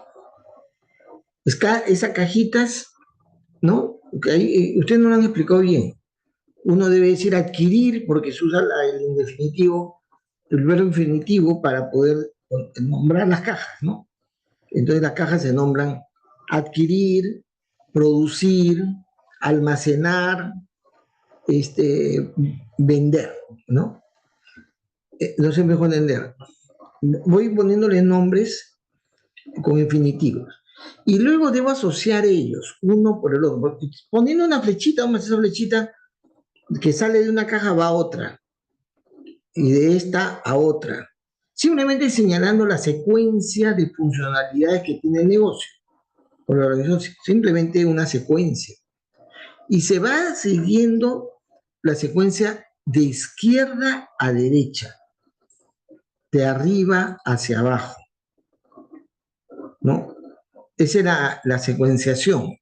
Esas cajitas, ¿no? Ustedes no lo han explicado bien. Uno debe decir adquirir porque se usa el indefinitivo, el verbo infinitivo para poder nombrar las cajas, ¿no? Entonces las cajas se nombran adquirir, producir, almacenar, vender, ¿no? No se me dejó entender. Voy poniéndole nombres con infinitivos. Y luego debo asociar ellos, uno por el otro. Poniendo una flechita, vamos a hacer esa flechita que sale de una caja va a otra. Y de esta a otra. Simplemente señalando la secuencia de funcionalidades que tiene el negocio. Por la organización, simplemente una secuencia. Y se va siguiendo la secuencia de izquierda a derecha, de arriba hacia abajo, ¿no? Esa era la secuenciación.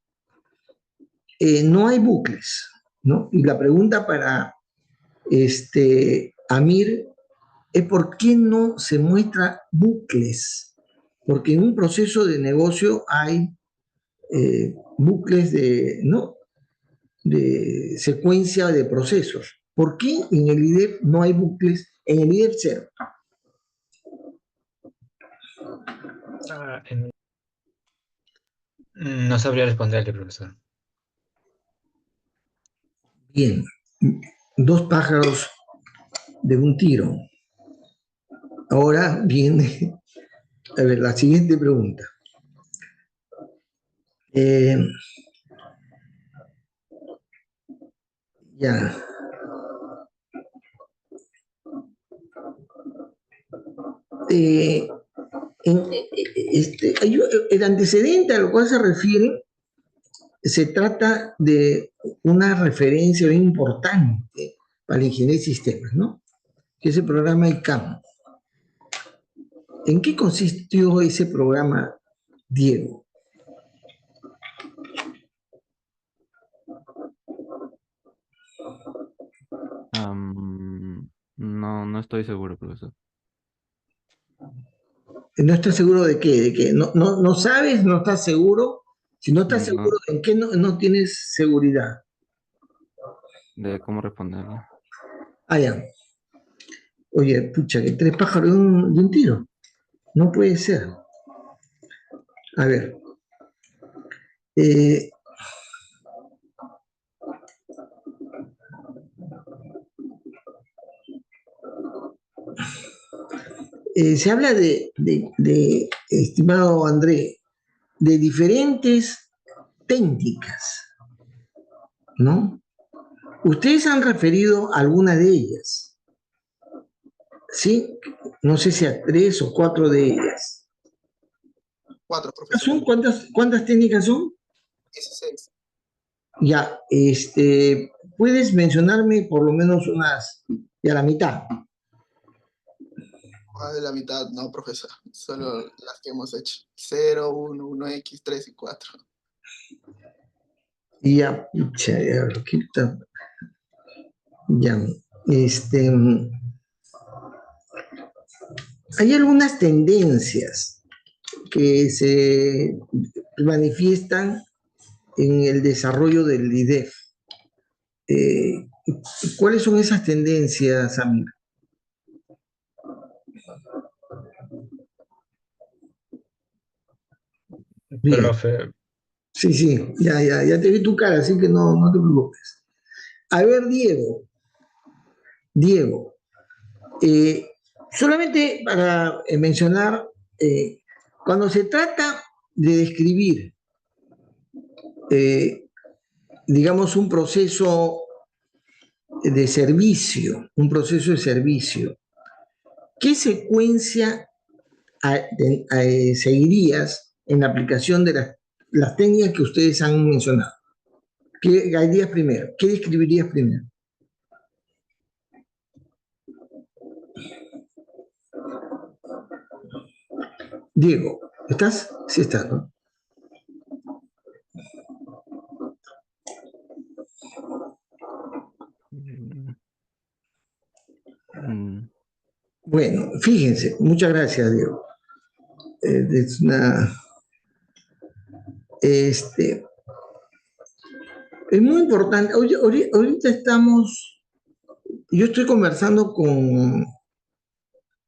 No hay bucles, ¿no? Y la pregunta para Amir es por qué no se muestra bucles, porque en un proceso de negocio hay bucles ¿no? de secuencia de procesos. ¿Por qué en el IDEF no hay bucles? En el IDEF 0. No sabría responderle, profesor. Bien, dos pájaros de un tiro. Ahora viene, a ver, la siguiente pregunta. Ya. El antecedente a lo cual se refiere se trata de una referencia bien importante para la ingeniería de sistemas, ¿no? Que es el programa ICAM. ¿En qué consistió ese programa, Diego? No estoy seguro, profesor. ¿No estás seguro de qué? ¿De qué? ¿No sabes? ¿No estás seguro? Si no estás No, seguro, ¿en qué no tienes seguridad? de cómo responderle. Ah, ya. Oye, pucha, que tres pájaros de un tiro. No puede ser. A ver. Se habla estimado André, de diferentes técnicas, ¿no? Ustedes han referido a alguna de ellas, ¿sí? No sé si a 3 o 4 de ellas. 4, profesor. ¿Cuántas técnicas son? 16. Ya, ¿puedes mencionarme por lo menos unas, ya la mitad? Más de la mitad, no, profesor. Solo las que hemos hecho. 0, 1, 1X, 3 y 4. Ya, pucha, ya, ¿qué tal? Ya, hay algunas tendencias que se manifiestan en el desarrollo del IDEF. ¿Cuáles son esas tendencias, Amir? Bien. Profe, Sí, ya te vi tu cara, así que no te preocupes. A ver, Diego, solamente para mencionar, cuando se trata de describir, digamos, un proceso de servicio, ¿qué secuencia seguirías en la aplicación de las técnicas que ustedes han mencionado? ¿Qué harías primero? ¿Qué describirías primero? Diego, ¿estás? Sí estás, ¿no? Bueno, fíjense, muchas gracias, Diego. Es muy importante. Ahorita yo estoy conversando con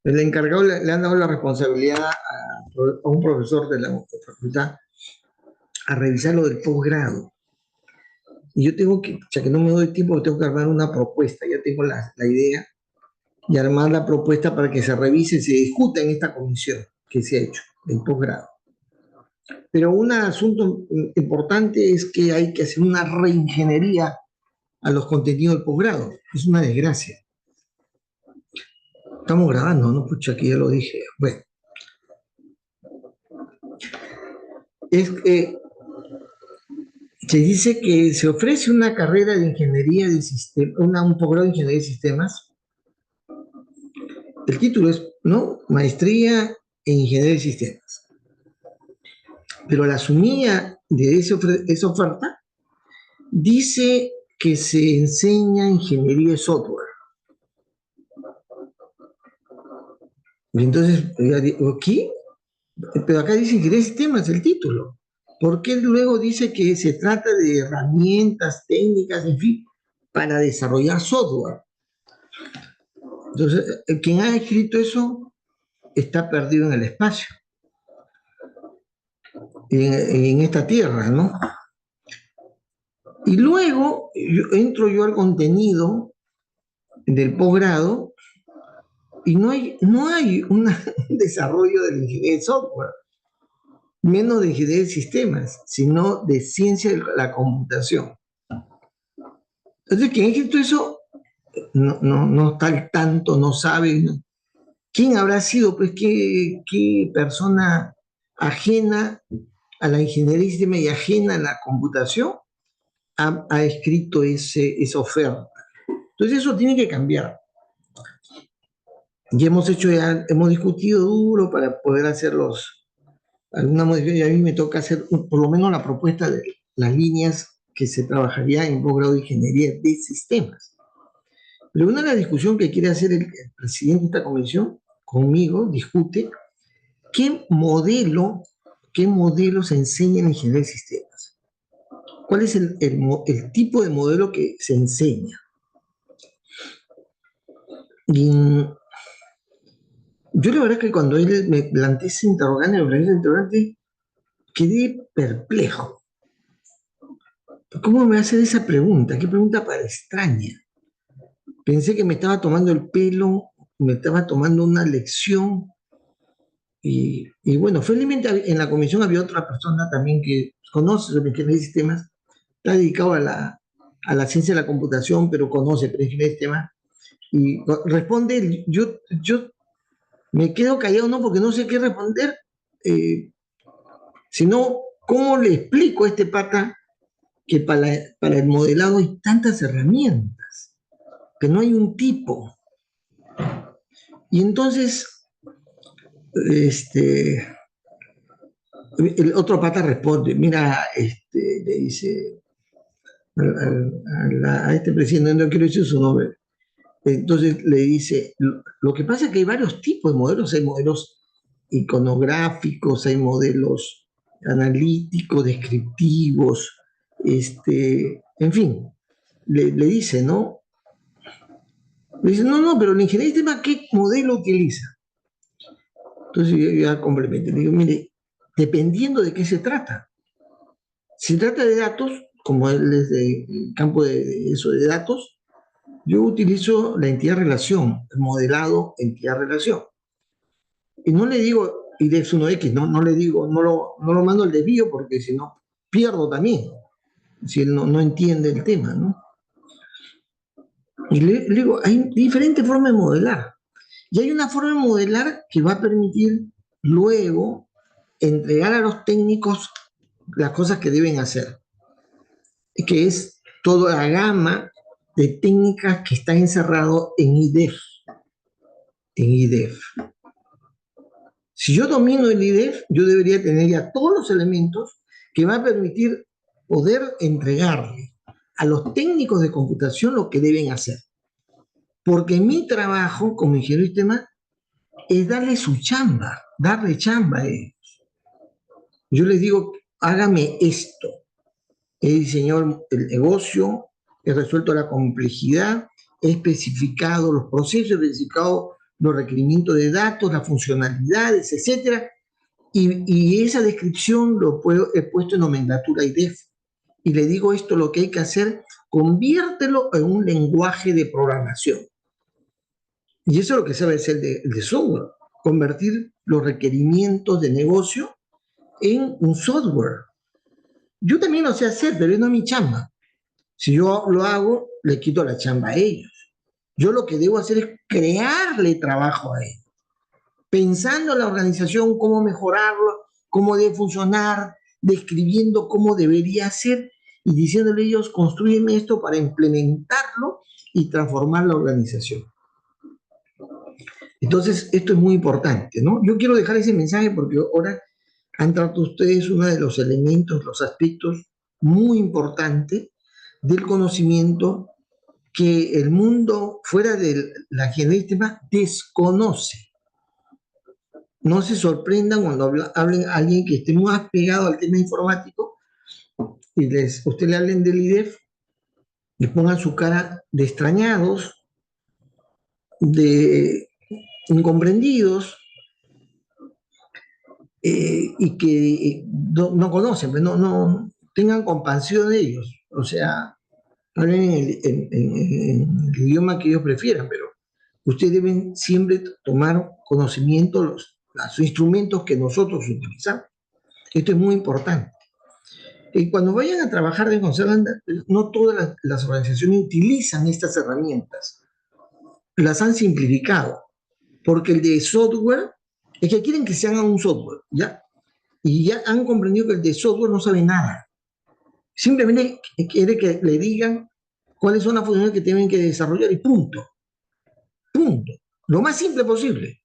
El encargado le han dado la responsabilidad a un profesor de la facultad a revisar lo del posgrado. Y yo tengo que, ya que no me doy tiempo, tengo que armar una propuesta, ya tengo la idea, y armar la propuesta para que se revise y se discuta en esta comisión que se ha hecho, del posgrado. Pero un asunto importante es que hay que hacer una reingeniería a los contenidos del posgrado. Es una desgracia. Estamos grabando, ¿no? Pucha, aquí ya lo dije. Bueno. Es que se dice que se ofrece una carrera de ingeniería de sistemas, un posgrado de ingeniería de sistemas. El título es, ¿no? Maestría en ingeniería de sistemas. Pero la sumida de esa oferta dice que se enseña ingeniería de software. Y entonces, ¿qué? Pero acá dice ingeniería de sistemas el título. ¿Por qué luego dice que se trata de herramientas técnicas, en fin, para desarrollar software? Entonces, quien ha escrito eso está perdido en el espacio, en esta tierra, ¿no? Y luego entro yo al contenido del posgrado y no hay un desarrollo de la ingeniería de software, menos de ingeniería de sistemas, sino de ciencia de la computación. Entonces, quien ha escrito eso no está al tanto, no sabe, ¿no? ¿Quién habrá sido? Pues, ¿qué persona ajena a la ingeniería de sistemas y ajena a la computación ha escrito esa oferta? Entonces, eso tiene que cambiar. Y hemos discutido duro para poder hacer alguna modificación, y a mí me toca hacer por lo menos la propuesta de las líneas que se trabajaría en posgrado de ingeniería de sistemas. Pero una de las discusiones que quiere hacer el presidente de esta comisión conmigo, discute qué modelo se enseña en ingeniería de sistemas. ¿Cuál es el tipo de modelo que se enseña? Y yo la verdad es que cuando él me planteó ese interrogante, quedé perplejo. ¿Cómo me hace esa pregunta? ¿Qué pregunta para extraña? Pensé que me estaba tomando el pelo, me estaba tomando una lección. Y bueno, felizmente en la comisión había otra persona también que conoce sobre ingeniería de sistemas, está dedicado a la ciencia de la computación, pero conoce ingeniería de sistemas. Y responde, yo me quedo callado, no porque no sé qué responder, sino cómo le explico a este pata que para el modelado hay tantas herramientas, que no hay un tipo. Y entonces, el otro pata responde, mira, le dice a este presidente, no quiero decir su nombre, entonces le dice, lo que pasa es que hay varios tipos de modelos, hay modelos iconográficos, hay modelos analíticos, descriptivos, en fin, le dice, ¿no? Le dice, no, pero el ingeniero de sistema, ¿qué modelo utiliza? Entonces yo ya complemento, le digo, mire, dependiendo de qué se trata. Si se trata de datos, como él es del campo de datos, yo utilizo la entidad-relación, el modelado entidad-relación. Y no le digo IDEF 1X, no le digo, no lo mando al desvío porque si no pierdo también, si él no entiende el tema, ¿no? Y le digo, hay diferentes formas de modelar. Y hay una forma de modelar que va a permitir luego entregar a los técnicos las cosas que deben hacer, que es toda la gama de técnicas que está encerrado en IDEF. Si yo domino el IDEF, yo debería tener ya todos los elementos que va a permitir poder entregarle a los técnicos de computación lo que deben hacer. Porque mi trabajo como ingeniero de sistemas es darle chamba a ellos. Yo les digo, hágame esto. He diseñado el negocio, he resuelto la complejidad, he especificado los procesos, he especificado los requerimientos de datos, las funcionalidades, etcétera, y esa descripción he puesto en nomenclatura IDEF. Y le digo esto, lo que hay que hacer, conviértelo en un lenguaje de programación. Y eso es lo que sabe hacer el de software, convertir los requerimientos de negocio en un software. Yo también lo sé hacer, pero no es mi chamba. Si yo lo hago, le quito la chamba a ellos. Yo lo que debo hacer es crearle trabajo a ellos, pensando en la organización, cómo mejorarlo, cómo debe funcionar, describiendo cómo debería ser y diciéndole a ellos, construyeme esto para implementarlo y transformar la organización. Entonces, esto es muy importante, ¿no? Yo quiero dejar ese mensaje porque ahora han tratado ustedes uno de los elementos, los aspectos muy importantes del conocimiento que el mundo fuera de la ingeniería de sistemas desconoce. No se sorprendan cuando hablen a alguien que esté más pegado al tema informático y usted le hablen del IDEF, le pongan su cara de extrañados, de incomprendidos, y que no conocen, no tengan compasión de ellos. O sea, hablen en el idioma que ellos prefieran, pero ustedes deben siempre tomar conocimiento de los instrumentos que nosotros utilizamos. Esto es muy importante. Y cuando vayan a trabajar de conservando, no todas las organizaciones utilizan estas herramientas. Las han simplificado, porque el de software es que quieren que se haga un software, ¿ya? Y ya han comprendido que el de software no sabe nada. Simplemente quiere que le digan cuáles son las funciones que tienen que desarrollar y punto. Punto. Lo más simple posible.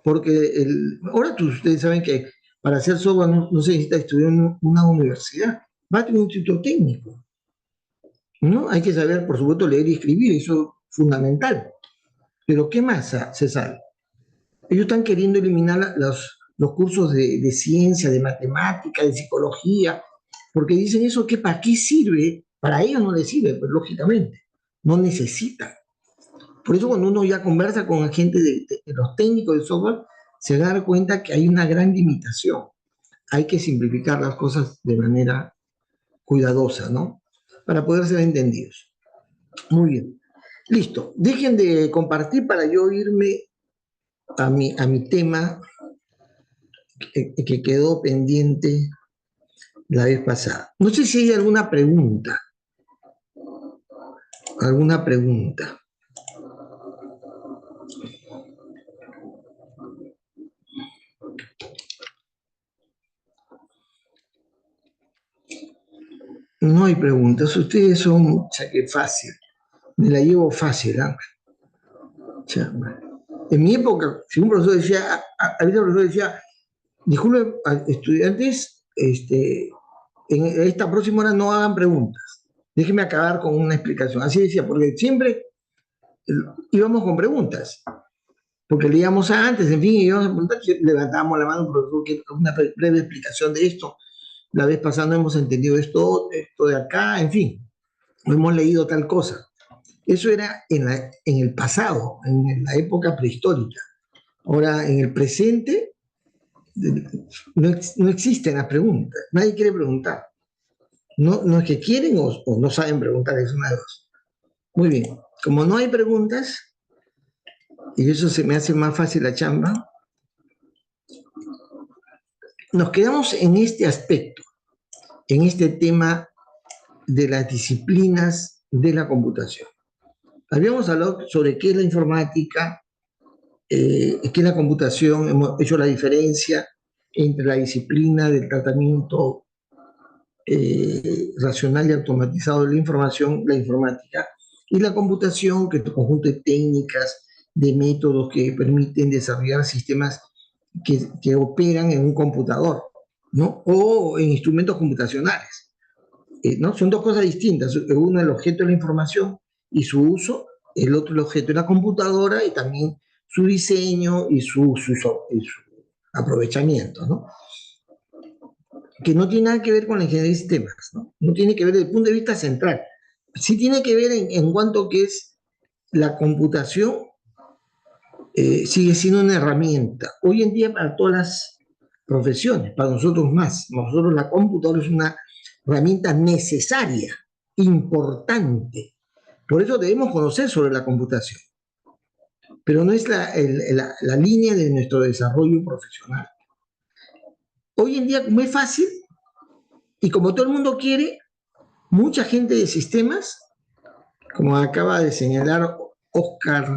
Porque ahora ustedes saben que para hacer software no se necesita estudiar en una universidad. Va a tener un instituto técnico, ¿no? Hay que saber, por supuesto, leer y escribir, eso es fundamental. Pero ¿qué más se sabe? Ellos están queriendo eliminar los cursos de ciencia, de matemática, de psicología, porque dicen eso que ¿para qué sirve? Para ellos no les sirve, pues lógicamente, no necesitan. Por eso cuando uno ya conversa con gente de los técnicos de software, se da cuenta que hay una gran limitación. Hay que simplificar las cosas de manera cuidadosa, ¿no? Para poder ser entendidos. Muy bien. Listo. Dejen de compartir para yo irme a mi tema que quedó pendiente la vez pasada. No sé si hay alguna pregunta. ¿Alguna pregunta? No hay preguntas. Ustedes son, o sea, que fácil. Me la llevo fácil, ¿eh? O sea, en mi época, si un profesor decía, había un profesor decía, disculpen, estudiantes, en esta próxima hora no hagan preguntas. Déjenme acabar con una explicación. Así decía, porque siempre íbamos con preguntas. Porque leíamos antes, en fin, y íbamos a preguntar, levantábamos la mano, profesor, que una breve explicación de esto. La vez pasada no hemos entendido esto de acá, en fin, no hemos leído tal cosa. Eso era en el pasado, en la época prehistórica. Ahora, en el presente, no existen las preguntas. Nadie quiere preguntar. No es que quieren o no saben preguntar, es una de dos. Muy bien. Como no hay preguntas, y eso se me hace más fácil la chamba, nos quedamos en este aspecto, en este tema de las disciplinas de la computación. Habíamos hablado sobre qué es la informática, qué es la computación, hemos hecho la diferencia entre la disciplina del tratamiento racional y automatizado de la información, la informática, y la computación, que es un conjunto de técnicas, de métodos que permiten desarrollar sistemas que operan en un computador, ¿no? O en instrumentos computacionales, ¿no? Son dos cosas distintas. Uno es el objeto de la información y su uso, el otro el objeto de la computadora y también su diseño y su aprovechamiento, ¿no? Que no tiene nada que ver con la ingeniería de sistemas, ¿no? No tiene que ver desde el punto de vista central. Sí tiene que ver en cuanto que es la computación sigue siendo una herramienta. Hoy en día para todas las profesiones, para nosotros más. Nosotros la computadora es una herramienta necesaria, importante. Por eso debemos conocer sobre la computación. Pero no es la línea de nuestro desarrollo profesional. Hoy en día, como es fácil, y como todo el mundo quiere, mucha gente de sistemas, como acaba de señalar Oscar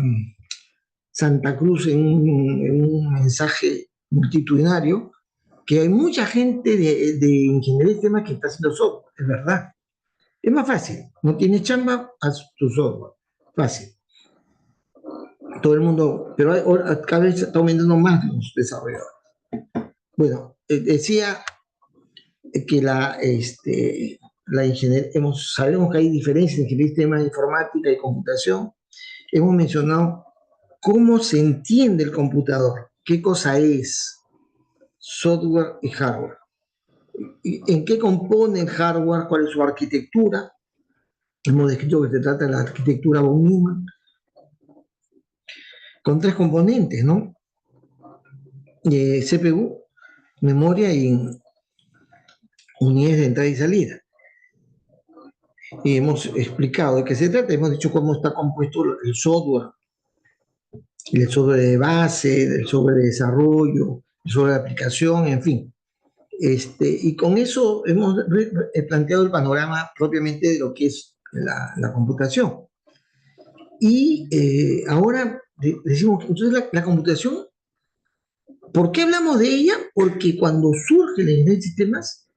Santa Cruz en un mensaje multitudinario, que hay mucha gente de ingeniería de sistemas que está haciendo software, es verdad. Es más fácil, no tienes chamba, haz tu software, fácil. Todo el mundo, pero ahora cada vez está aumentando más los desarrolladores. Bueno, decía que la ingeniería, sabemos que hay diferencias en ingeniería de sistemas, informática y computación. Hemos mencionado cómo se entiende el computador, qué cosa es software y hardware, en qué compone el hardware, cuál es su arquitectura. Hemos descrito que se trata de la arquitectura von Neumann, con 3 componentes, ¿no? CPU, memoria y unidades de entrada y salida. Y hemos explicado de qué se trata, hemos dicho cómo está compuesto el software de base, el software de desarrollo, el software de aplicación, en fin. Y con eso hemos planteado el panorama propiamente de lo que es la computación. Y ahora decimos, entonces la computación, ¿por qué hablamos de ella? Porque cuando surge la ingeniería de sistemas,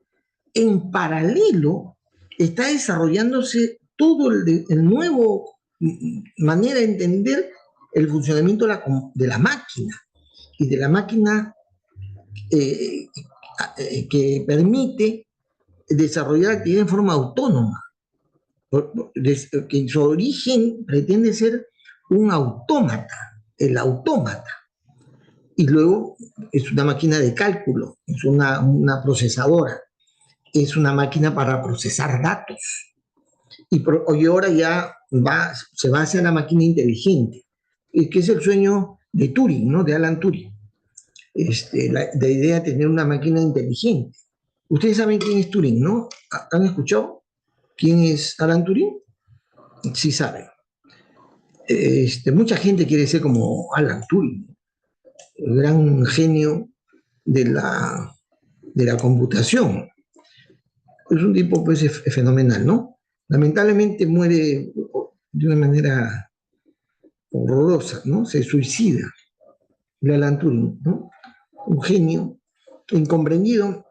en paralelo está desarrollándose todo el nuevo manera de entender el funcionamiento de la máquina, y de la máquina que permite desarrollar actividad en forma autónoma, que en su origen pretende ser un autómata, el autómata, y luego es una máquina de cálculo, es una procesadora, es una máquina para procesar datos, y ahora ya se va hacia la máquina inteligente, que es el sueño de Turing, ¿no? De Alan Turing. La idea de tener una máquina inteligente. Ustedes saben quién es Turing, ¿no? ¿Han escuchado quién es Alan Turing? Sí saben. Mucha gente quiere ser como Alan Turing, el gran genio de la computación. Es un tipo pues fenomenal, ¿no? Lamentablemente muere de una manera horrorosa, ¿no? Se suicida, el Alan Turing, ¿no? Un genio incomprendido,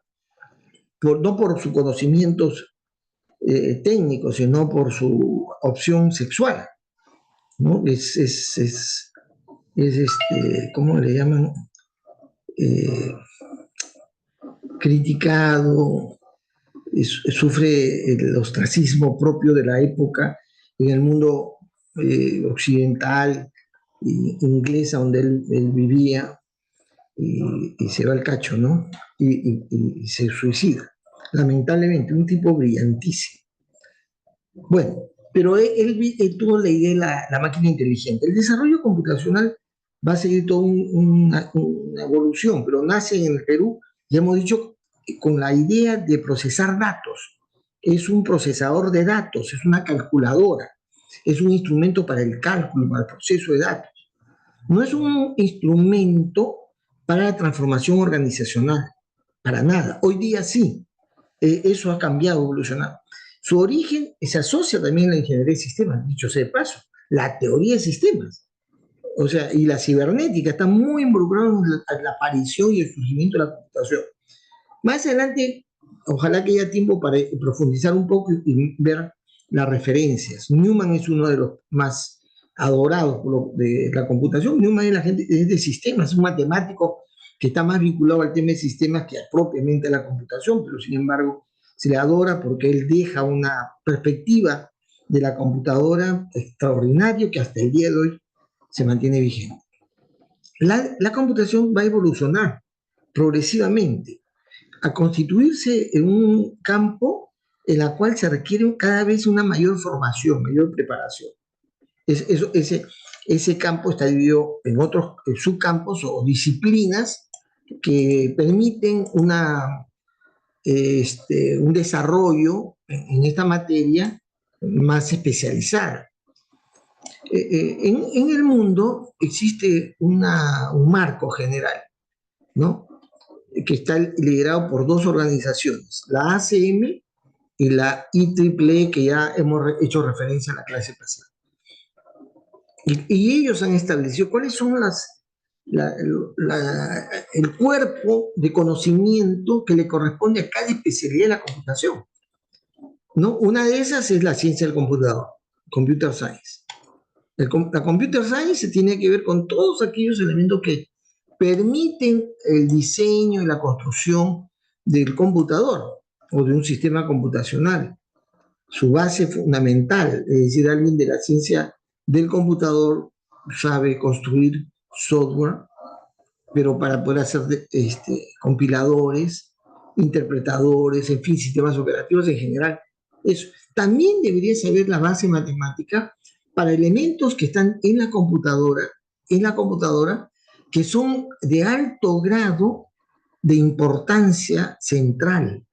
no por sus conocimientos técnicos, sino por su opción sexual, ¿no? ¿Cómo le llaman? Criticado, sufre el ostracismo propio de la época en el mundo occidental, inglesa, donde él vivía, y se va al cacho, ¿no? Y se suicida. Lamentablemente, un tipo brillantísimo. Bueno, pero él tuvo la idea de la máquina inteligente. El desarrollo computacional va a seguir toda una evolución, pero nace en el Perú, ya hemos dicho, con la idea de procesar datos. Es un procesador de datos, es una calculadora, es un instrumento para el cálculo, para el proceso de datos. No es un instrumento para la transformación organizacional, para nada. Hoy día sí, eso ha cambiado, evolucionado. Su origen se asocia también a la ingeniería de sistemas, dicho sea de paso, la teoría de sistemas. O sea, y la cibernética está muy involucrada en la aparición y el surgimiento de la computación. Más adelante, ojalá que haya tiempo para profundizar un poco y ver las referencias. Neumann es uno de los más adorados de la computación. Neumann es de sistemas, es un matemático que está más vinculado al tema de sistemas que propiamente a la computación, pero sin embargo se le adora porque él deja una perspectiva de la computadora extraordinaria que hasta el día de hoy se mantiene vigente. La computación va a evolucionar progresivamente a constituirse en un campo en el cual se requiere cada vez una mayor formación, mayor preparación. ese campo está dividido en otros subcampos o disciplinas que permiten un desarrollo en esta materia más especializada. En el mundo existe un marco general, ¿no? Que está liderado por dos organizaciones, la ACM y la IEEE, que ya hemos hecho referencia en la clase pasada. Y ellos han establecido cuáles son el cuerpo de conocimiento que le corresponde a cada especialidad de la computación, ¿no? Una de esas es la ciencia del computador, Computer Science. La Computer Science tiene que ver con todos aquellos elementos que permiten el diseño y la construcción del computador o de un sistema computacional. Su base fundamental, es decir, alguien de la ciencia del computador sabe construir software, pero para poder hacer compiladores, interpretadores, en fin, sistemas operativos en general. Eso. También debería saber la base matemática para elementos que están en la computadora, que son de alto grado de importancia central.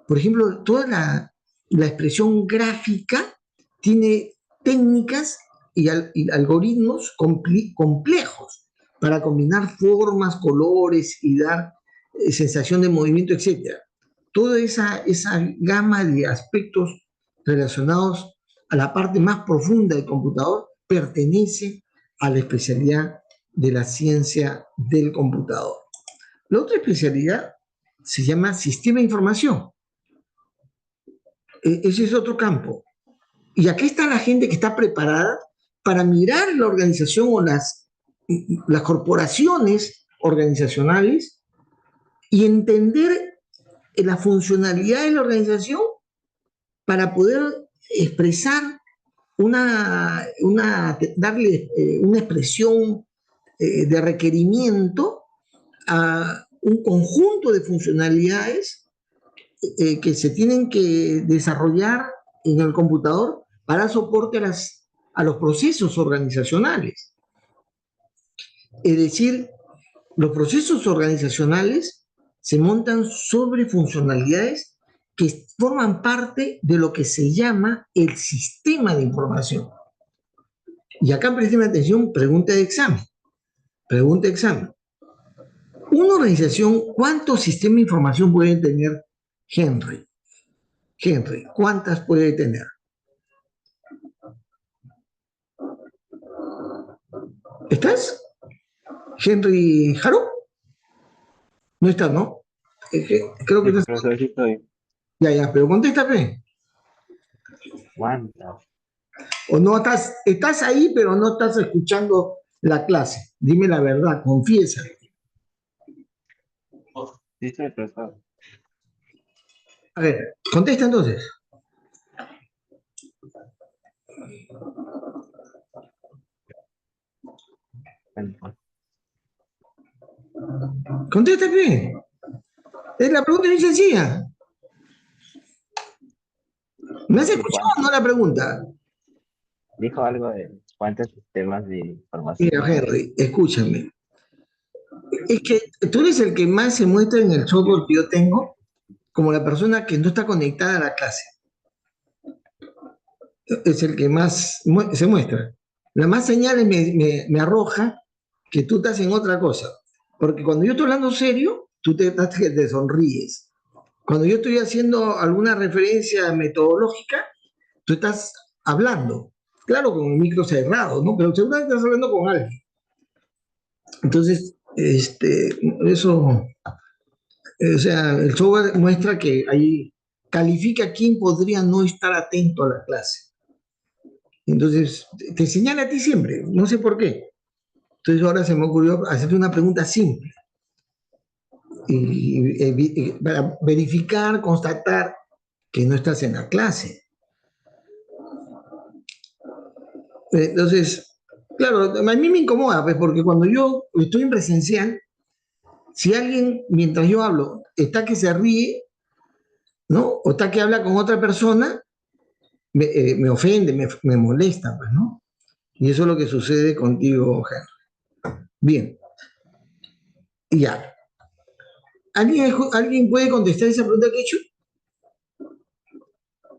Por ejemplo, toda la expresión gráfica tiene técnicas y algoritmos complejos para combinar formas, colores y dar sensación de movimiento, etc. Toda esa gama de aspectos relacionados a la parte más profunda del computador pertenece a la especialidad de la ciencia del computador. La otra especialidad se llama sistema de información. Ese es otro campo. Y aquí está la gente que está preparada para mirar la organización o las corporaciones organizacionales y entender la funcionalidad de la organización para poder expresar darle una expresión de requerimiento a un conjunto de funcionalidades que se tienen que desarrollar en el computador para soporte a los procesos organizacionales. Es decir, los procesos organizacionales se montan sobre funcionalidades que forman parte de lo que se llama el sistema de información. Y acá presten atención, pregunta de examen. Pregunta de examen. Una organización, ¿cuántos sistemas de información puede tener Henry? Henry, ¿cuántas puede tener? ¿Estás? ¿Henry Jaro? No estás, ¿no? Creo que estás. Profesor, sí estoy. Ya, pero contéstame. ¿Cuántas? O no estás ahí, pero no estás escuchando la clase. Dime la verdad, confiesa. Sí estoy, profesor. A ver, contesta entonces. Contéstame. Es la pregunta muy sencilla. ¿Me has escuchado o no la pregunta? Dijo algo de cuántos sistemas de información. Mira, Henry, escúchame. Es que tú eres el que más se muestra en el software que yo tengo como la persona que no está conectada a la clase. Es el que más se muestra. La más señales me arroja que tú estás en otra cosa. Porque cuando yo estoy hablando serio, tú te sonríes. Cuando yo estoy haciendo alguna referencia metodológica, tú estás hablando. Claro, con el micro cerrado, ¿no? Pero seguramente estás hablando con alguien. Entonces, eso, o sea, el software muestra que ahí califica quién podría no estar atento a la clase. Entonces, te señala a ti siempre, no sé por qué. Entonces ahora se me ocurrió hacerte una pregunta simple. Y para verificar, constatar que no estás en la clase. Entonces, claro, a mí me incomoda, pues, porque cuando yo estoy en presencial, si alguien, mientras yo hablo, está que se ríe, ¿no? O está que habla con otra persona, me ofende, me molesta, pues, ¿no? Y eso es lo que sucede contigo, Henry. Bien. Ya. ¿Alguien puede contestar esa pregunta que he hecho?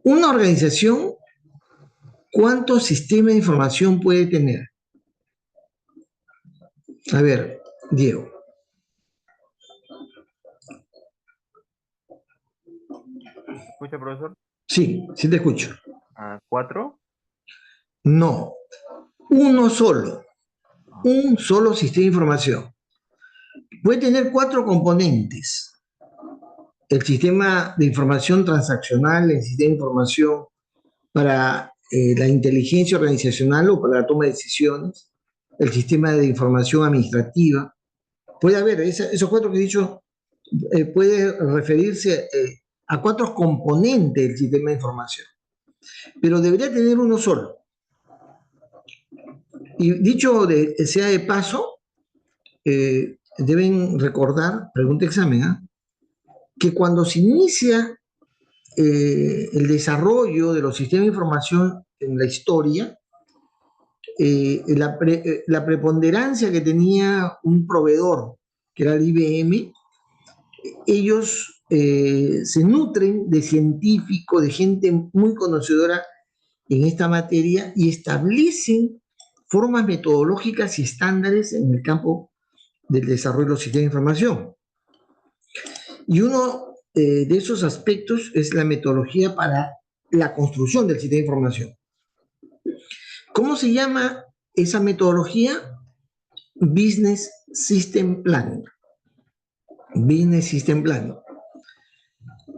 Una organización, ¿cuántos sistemas de información puede tener? A ver, Diego. ¿Escucha, profesor? Sí, sí te escucho. ¿4? No, uno solo. Un solo sistema de información. Puede tener 4 componentes. El sistema de información transaccional, el sistema de información para la inteligencia organizacional o para la toma de decisiones, el sistema de información administrativa. Puede haber, esos 4 que he dicho, puede referirse a 4 componentes del sistema de información, pero debería tener uno solo. Y dicho sea de paso, deben recordar, pregunta examen, que cuando se inicia el desarrollo de los sistemas de información en la historia, la preponderancia que tenía un proveedor, que era el IBM, ellos se nutren de científicos, de gente muy conocedora en esta materia y establecen formas metodológicas y estándares en el campo del desarrollo de los sistemas de información. Y uno de esos aspectos es la metodología para la construcción del sistema de información. ¿Cómo se llama esa metodología? Business System Planning. Business System Planning.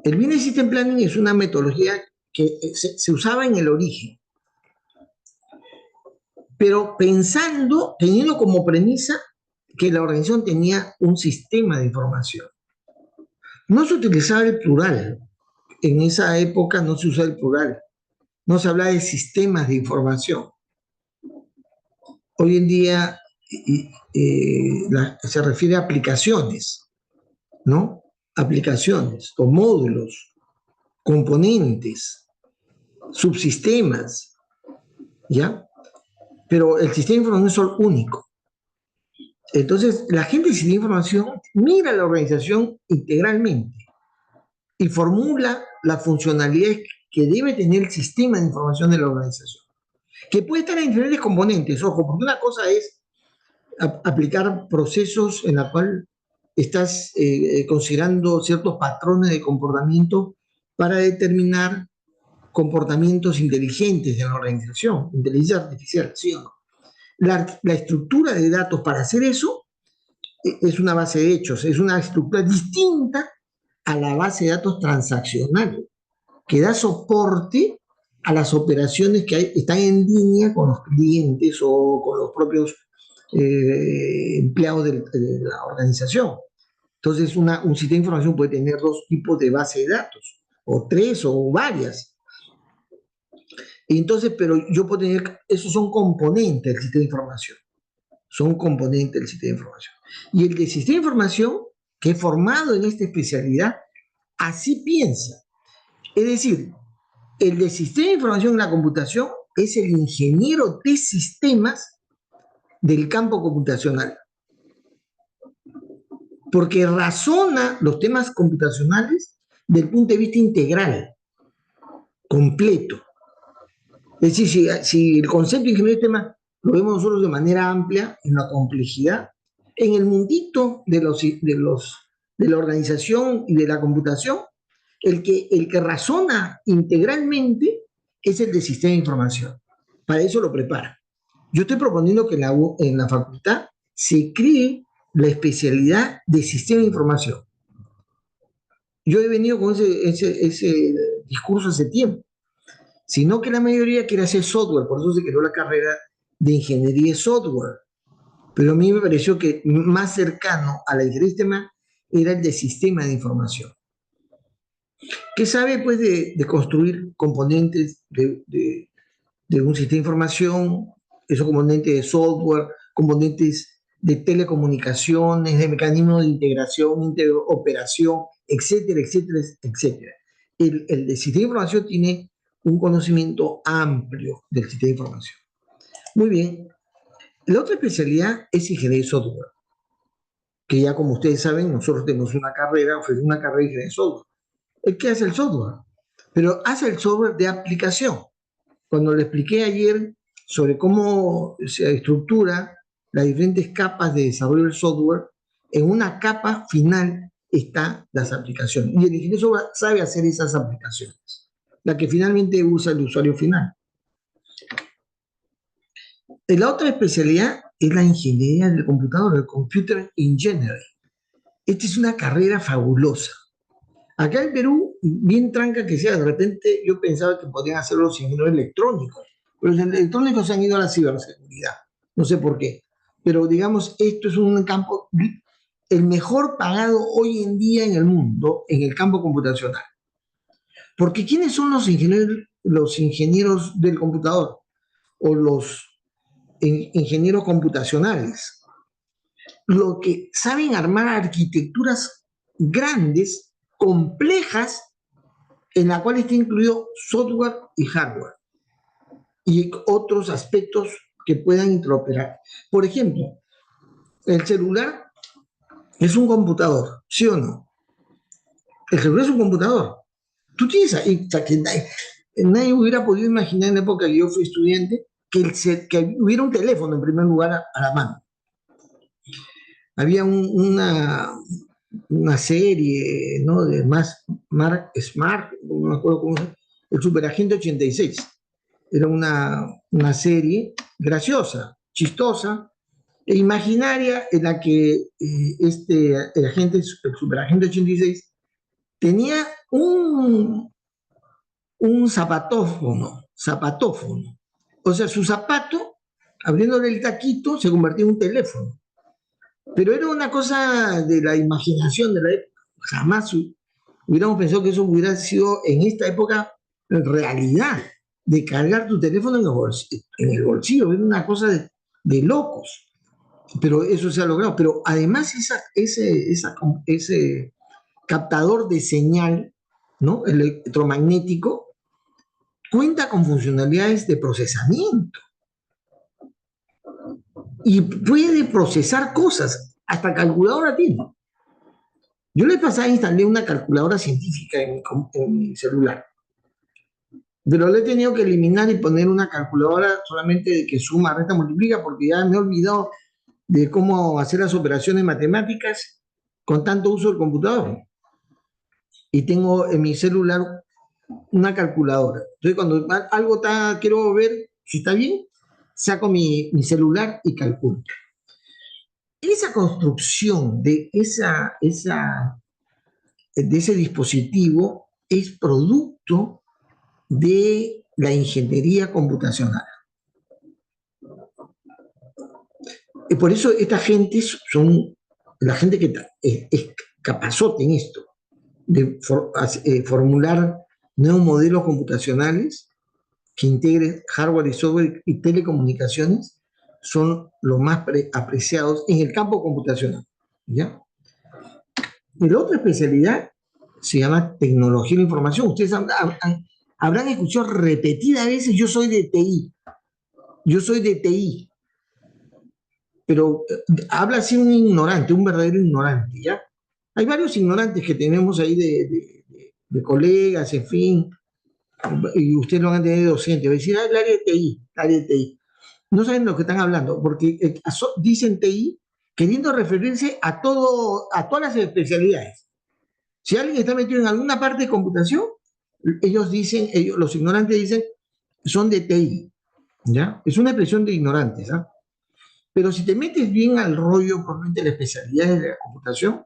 El Business System Planning es una metodología que se usaba en el origen, pero teniendo como premisa que la organización tenía un sistema de información. No se utilizaba el plural. En esa época no se usaba el plural. No se hablaba de sistemas de información. Hoy en día se refiere a aplicaciones, ¿no? Aplicaciones o módulos, componentes, subsistemas, ¿ya? Pero el sistema de información es solo único. Entonces, la gente de sistema de información mira la organización integralmente y formula las funcionalidades que debe tener el sistema de información de la organización, que puede estar en diferentes componentes, ojo, porque una cosa es aplicar procesos en la cual estás considerando ciertos patrones de comportamiento para determinar comportamientos inteligentes de la organización, inteligencia artificial, ¿sí o no? La estructura de datos para hacer eso es una base de hechos, es una estructura distinta a la base de datos transaccional, que da soporte a las operaciones que están en línea con los clientes o con los propios empleados de la organización. Entonces, un sistema de información puede tener 2 tipos de base de datos, o 3 o varias. Entonces, pero yo puedo tener, esos son componentes del sistema de información. Son componentes del sistema de información. Y el de sistema de información, que es formado en esta especialidad, así piensa. Es decir, el de sistema de información en la computación es el ingeniero de sistemas del campo computacional. Porque razona los temas computacionales desde el punto de vista integral, completo. Es decir, si el concepto de ingeniería de sistemas lo vemos nosotros de manera amplia, en la complejidad, en el mundito de la organización y de la computación, el que razona integralmente es el de sistema de información. Para eso lo prepara. Yo estoy proponiendo que en la facultad se cree la especialidad de sistema de información. Yo he venido con ese discurso hace tiempo, sino que la mayoría quiere hacer software, por eso se creó la carrera de ingeniería de software. Pero a mí me pareció que más cercano a la ingeniería de sistema era el de sistema de información, que sabe pues de construir componentes de un sistema de información, esos componentes de software, componentes de telecomunicaciones, de mecanismos de integración, interoperación, etcétera, etcétera, etcétera. El de sistema de información tiene un conocimiento amplio del sistema de información. Muy bien. La otra especialidad es ingeniería de software, que ya como ustedes saben, nosotros tenemos una carrera, ofrecemos una carrera de ingeniería de software. ¿El qué hace el software? Pero hace el software de aplicación. Cuando le expliqué ayer sobre cómo se estructura las diferentes capas de desarrollo del software, en una capa final están las aplicaciones. Y el ingeniero de software sabe hacer esas aplicaciones, la que finalmente usa el usuario final. La otra especialidad es la ingeniería del computador, el Computer Engineering. Esta es una carrera fabulosa. Acá en Perú, bien tranca que sea, de repente yo pensaba que podían hacer los ingenieros electrónicos, pero los electrónicos se han ido a la ciberseguridad, no sé por qué. Pero digamos, esto es un campo, el mejor pagado hoy en día en el mundo, en el campo computacional. Porque ¿quiénes son los ingenieros del computador? O los ingenieros computacionales. Los que saben armar arquitecturas grandes, complejas, en la cual está incluido software y hardware y otros aspectos que puedan interoperar. Por ejemplo, el celular es un computador, ¿sí o no? El celular es un computador. Tú tienes ahí, o sea, que nadie hubiera podido imaginar en la época que yo fui estudiante que hubiera un teléfono en primer lugar a la mano. Había una serie, ¿no? De Mark Smart, no me acuerdo cómo se llama, el Superagente 86. Era una serie graciosa, chistosa e imaginaria en la que el Superagente 86 tenía un zapatófono. O sea, su zapato, abriéndole el taquito, se convertía en un teléfono. Pero era una cosa de la imaginación de la época. Jamás hubiéramos pensado que eso hubiera sido en esta época realidad, de cargar tu teléfono en el bolsillo. Era una cosa de locos. Pero eso se ha logrado. Pero además ese captador de señal, ¿no? Electromagnético, cuenta con funcionalidades de procesamiento. Y puede procesar cosas, hasta calculadora tiene. Yo la pasada instalé una calculadora científica en mi celular, pero le he tenido que eliminar y poner una calculadora solamente de que suma, resta, multiplica, porque ya me he olvidado de cómo hacer las operaciones matemáticas con tanto uso del computador. Y tengo en mi celular una calculadora. Entonces, cuando algo quiero ver si está bien, saco mi celular y calculo. Esa construcción de ese dispositivo es producto de la ingeniería computacional. Y por eso esta gente son la gente que es capazote en esto, de formular nuevos modelos computacionales que integren hardware y software y telecomunicaciones, son los más apreciados en el campo computacional, ¿ya? Y la otra especialidad se llama tecnología de la información. Ustedes habrán escuchado repetidas veces, yo soy de TI, pero habla así un ignorante, un verdadero ignorante, ¿ya? Hay varios ignorantes que tenemos ahí de colegas, en fin, y ustedes lo van a tener de docente, va a decir, el área de TI. No saben de lo que están hablando, porque dicen TI queriendo referirse a todas las especialidades. Si alguien está metido en alguna parte de computación, los ignorantes dicen, son de TI, ¿ya? Es una expresión de ignorantes, ¿ah? Pero si te metes bien al rollo, probablemente la especialidad de la computación,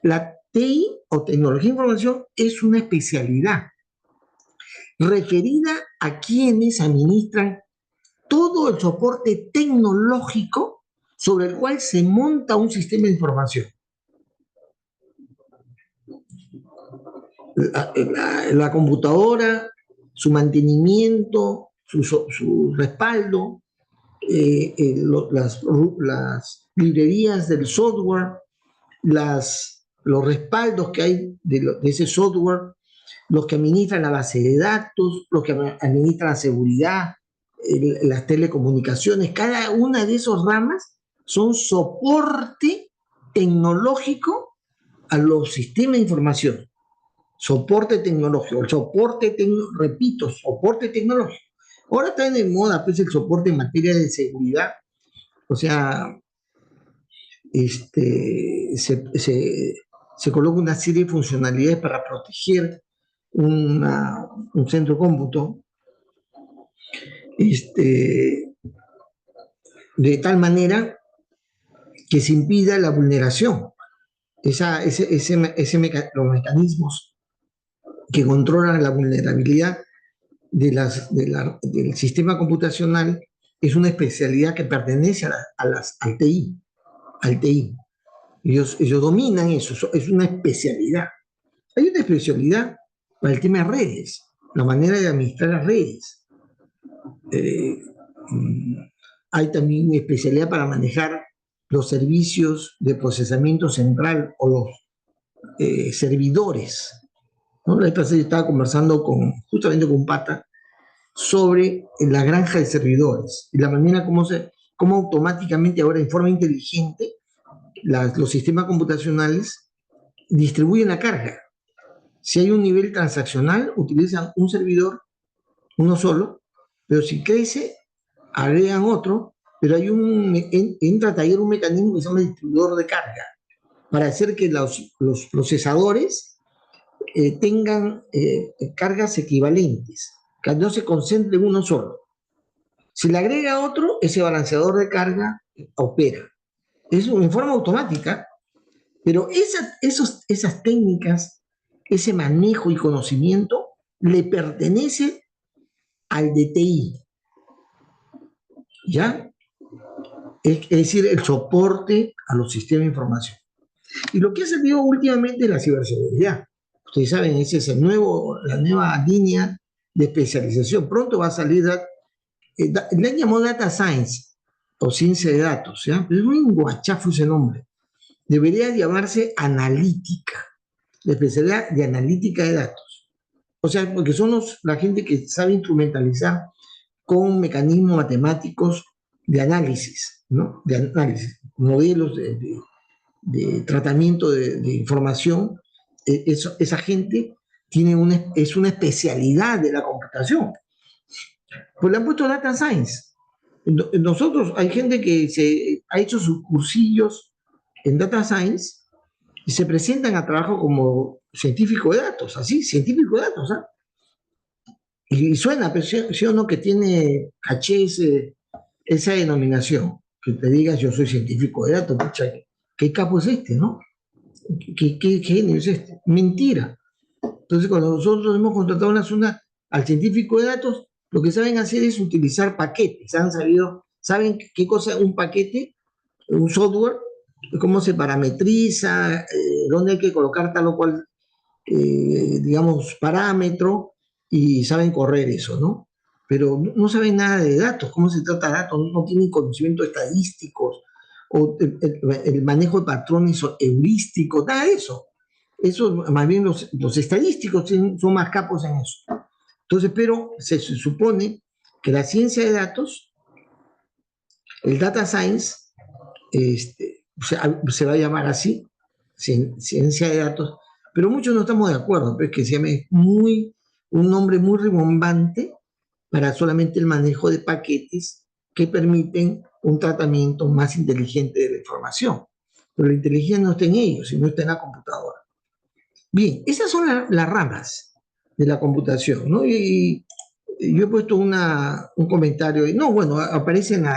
la TI o tecnología de información es una especialidad referida a quienes administran todo el soporte tecnológico sobre el cual se monta un sistema de información. La computadora, su mantenimiento, su respaldo, las librerías del software, los respaldos que hay de ese software, los que administran la base de datos, los que administran la seguridad, las telecomunicaciones, cada una de esas ramas son soporte tecnológico a los sistemas de información. Soporte tecnológico, repito, soporte tecnológico. Ahora está de moda pues, el soporte en materia de seguridad, o sea, se coloca una serie de funcionalidades para proteger un centro de cómputo, de tal manera que se impida la vulneración. Los mecanismos que controlan la vulnerabilidad del sistema computacional es una especialidad que pertenece al TI. Ellos dominan eso, es una especialidad. Hay una especialidad para el tema de redes, la manera de administrar las redes. Hay también una especialidad para manejar los servicios de procesamiento central o los servidores, ¿no? La vez pasada yo estaba conversando justamente con Pata sobre la granja de servidores y la manera como automáticamente ahora en forma inteligente los sistemas computacionales distribuyen la carga. Si hay un nivel transaccional, utilizan un servidor, uno solo, pero si crece, agregan otro, pero entra a taller un mecanismo que se llama distribuidor de carga, para hacer que los procesadores tengan cargas equivalentes, que no se concentre en uno solo. Si le agrega otro, ese balanceador de carga opera. Es en forma automática, pero esas técnicas, ese manejo y conocimiento le pertenece al DTI, ¿ya? Es decir, el soporte a los sistemas de información. Y lo que ha servido últimamente es la ciberseguridad. Ustedes saben, esa es la nueva línea de especialización. Pronto va a salir, le llamó Data Science, o ciencia de datos, ¿ya? Pero es un guachafo ese nombre. Debería llamarse analítica, la especialidad de analítica de datos. O sea, porque son la gente que sabe instrumentalizar con mecanismos matemáticos de análisis, ¿no? De análisis, modelos de tratamiento de información. Esa gente es una especialidad de la computación. Pues le han puesto Data Science. Nosotros, hay gente que ha hecho sus cursillos en Data Science y se presentan a trabajo como científico de datos, así, científico de datos, ¿ah? Y suena, pero sí o no, que tiene caché esa denominación, que te digas yo soy científico de datos, pucha, ¿qué capo es este, no? ¿Qué genio es este? Mentira. Entonces, cuando nosotros hemos contratado una zona al científico de datos, lo que saben hacer es utilizar paquetes. Saben qué cosa es un paquete, un software, cómo se parametriza, dónde hay que colocar tal o cual, digamos, parámetro, y saben correr eso, ¿no? Pero no saben nada de datos, cómo se trata de datos, no tienen conocimientos estadísticos, o el manejo de patrones heurísticos, nada de eso. Eso, más bien los estadísticos son más capos en eso. Entonces, pero se supone que la ciencia de datos, el data science, se va a llamar así, ciencia de datos, pero muchos no estamos de acuerdo, pero es que se llame un nombre muy rimbombante para solamente el manejo de paquetes que permiten un tratamiento más inteligente de la información. Pero la inteligencia no está en ellos, sino está en la computadora. Bien, esas son las ramas de la computación, ¿no? Y yo he puesto un comentario, no, bueno, aparece en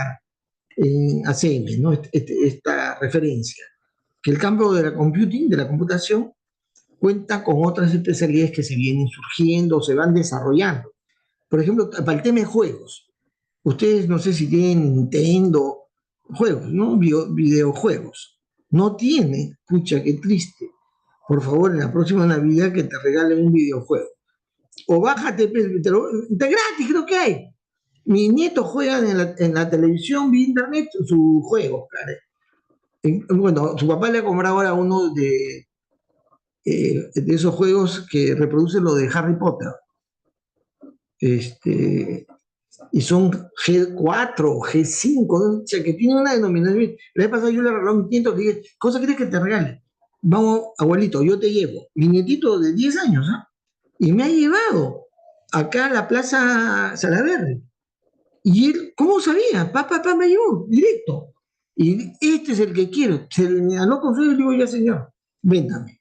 ACM, ¿no? Esta referencia, que el campo de la computing, de la computación, cuenta con otras especialidades que se vienen surgiendo o se van desarrollando. Por ejemplo, para el tema de juegos, ustedes no sé si tienen Nintendo, juegos, ¿no? Videojuegos. No tiene, pucha, qué triste. Por favor, en la próxima Navidad que te regalen un videojuego. O bájate, está gratis, creo que hay. Mis nietos juegan en la televisión, vía internet, sus juegos, cara. Bueno, su papá le ha comprado ahora uno de esos juegos que reproducen lo de Harry Potter. y son G4 o G5, ¿no? O sea, que tiene una denominación. La vez pasada yo le regalé a un nieto que dije, ¿cosa quieres que te regale? Vamos, abuelito, yo te llevo. Mi nietito de 10 años, ¿ah? Y me ha llevado acá a la Plaza Salaverde. Y él, ¿cómo sabía? Papá me llevó, directo. Y este es el que quiero. Se le habló con su hijo y le digo, ya señor, véndame.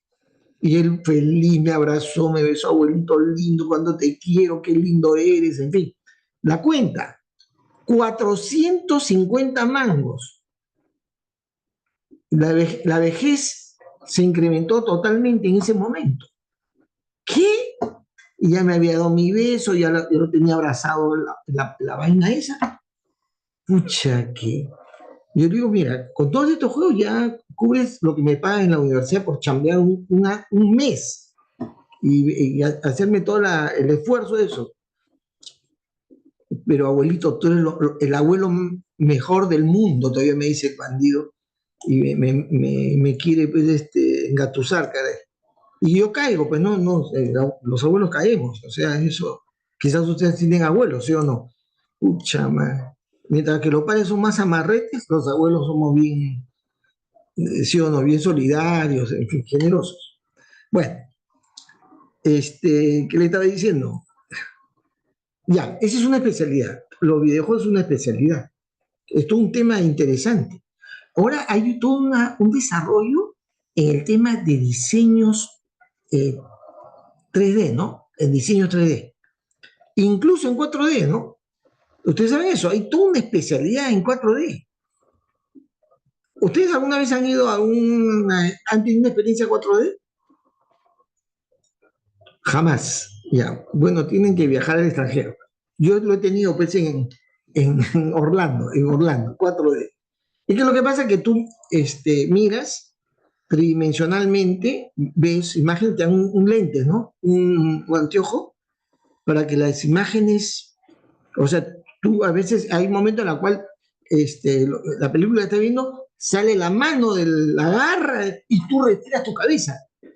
Y él feliz me abrazó, me besó, abuelito lindo, cuando te quiero, qué lindo eres, en fin. La cuenta, 450 mangos. La vejez se incrementó totalmente en ese momento. ¿Qué? Y ya me había dado mi beso, ya lo tenía abrazado la vaina esa. Pucha, que... Yo digo, mira, con todos estos juegos ya cubres lo que me pagan en la universidad por chambear un mes y hacerme todo el esfuerzo de eso. Pero abuelito, tú eres el abuelo mejor del mundo, todavía me dice el bandido, y me quiere pues, engatusar, caray. Y yo caigo, pues no, los abuelos caemos, o sea, eso, quizás ustedes tienen abuelos, ¿sí o no? Pucha, man. Mientras que los padres son más amarretes, los abuelos somos bien, sí o no, bien solidarios, en fin, generosos. Bueno, ¿qué le estaba diciendo? Ya, esa es una especialidad. Los videojuegos es una especialidad. Esto es un tema interesante. Ahora hay todo un desarrollo en el tema de diseños 3D, ¿no? En diseño 3D. Incluso en 4D, ¿no? Ustedes saben eso, hay toda una especialidad en 4D. ¿Ustedes alguna vez han ido han tenido una experiencia 4D? Jamás. Ya. Bueno, tienen que viajar al extranjero. Yo lo he tenido pues en Orlando, 4D. Y que lo que pasa es que tú miras tridimensionalmente, ves, imagen, te dan un lente, ¿no? Un anteojo, para que las imágenes, o sea, tú a veces hay un momento en el cual la película que estás viendo, sale la mano de la garra y tú retiras tu cabeza.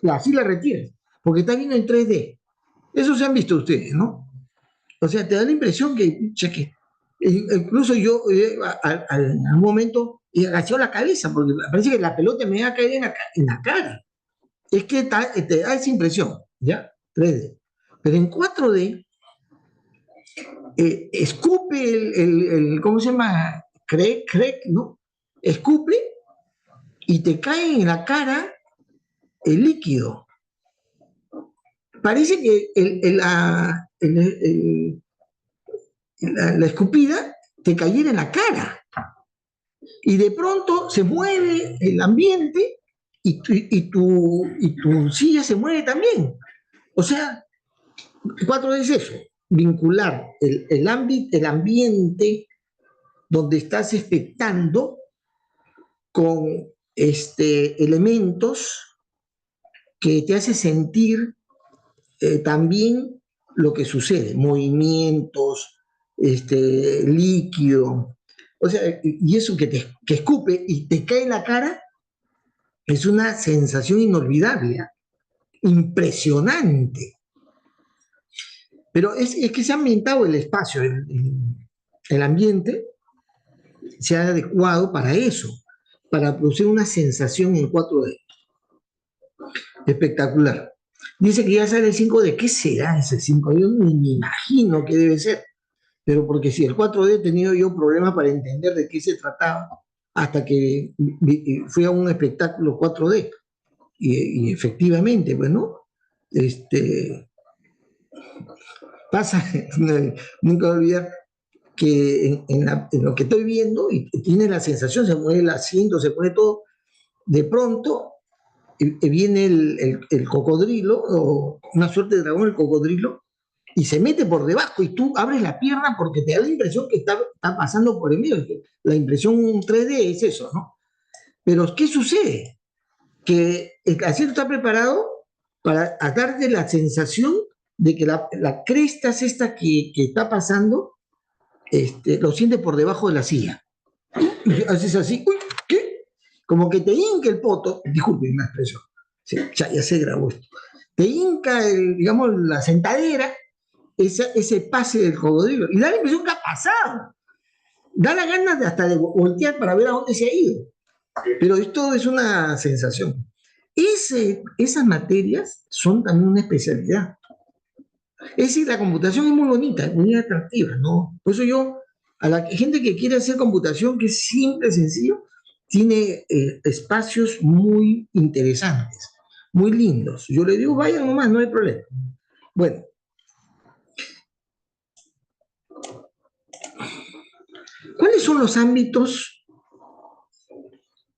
Así la retiras, porque está viendo en 3D. Eso se han visto ustedes, ¿no? O sea, te da la impresión que incluso yo en algún momento agaché la cabeza, porque parece que la pelota me iba a caer en la cara. Es que te da esa impresión, ¿ya? 3D. Pero en 4D, escupe ¿cómo se llama? Crack, ¿no? Escupe y te cae en la cara el líquido. Parece que la escupida te cayera en la cara. Y de pronto se mueve el ambiente y tu silla se mueve también. O sea, 4D es eso, vincular el ambiente donde estás expectando con elementos que te hace sentir también lo que sucede, movimientos, líquido, o sea, y eso que escupe y te cae en la cara es una sensación inolvidable, ¿eh? Impresionante. Pero es que se ha ambientado el espacio, el ambiente se ha adecuado para eso, para producir una sensación en 4D. Espectacular. Dice que ya sale el 5D. ¿Qué será ese 5D? Yo ni me imagino qué debe ser. Pero porque si el 4D he tenido yo problemas para entender de qué se trataba hasta que fui a un espectáculo 4D. Y efectivamente, pues, ¿no? Pasa, nunca voy a olvidar que en lo que estoy viendo, y tiene la sensación, se mueve el asiento, se mueve todo, de pronto viene el cocodrilo, o una suerte de dragón, el cocodrilo, y se mete por debajo, y tú abres la pierna porque te da la impresión que está pasando por el medio. La impresión 3D es eso, ¿no? Pero ¿qué sucede? Que el asiento está preparado para darte la sensación de que la cresta es esta que está pasando, lo sientes por debajo de la silla. Y haces así, uy, ¿qué? Como que te hinca el poto, disculpen la expresión, sí, ya se grabó esto, te hinca, digamos, la sentadera, ese pase del cocodrilo. Y da la impresión que ha pasado. Da la gana hasta de voltear para ver a dónde se ha ido. Pero esto es una sensación. Esas materias son también una especialidad. Es decir, la computación es muy bonita, es muy atractiva, ¿no? Por eso yo, a la gente que quiere hacer computación, que es simple, sencillo, tiene espacios muy interesantes, muy lindos. Yo le digo, vayan nomás, no hay problema. Bueno. ¿Cuáles son los ámbitos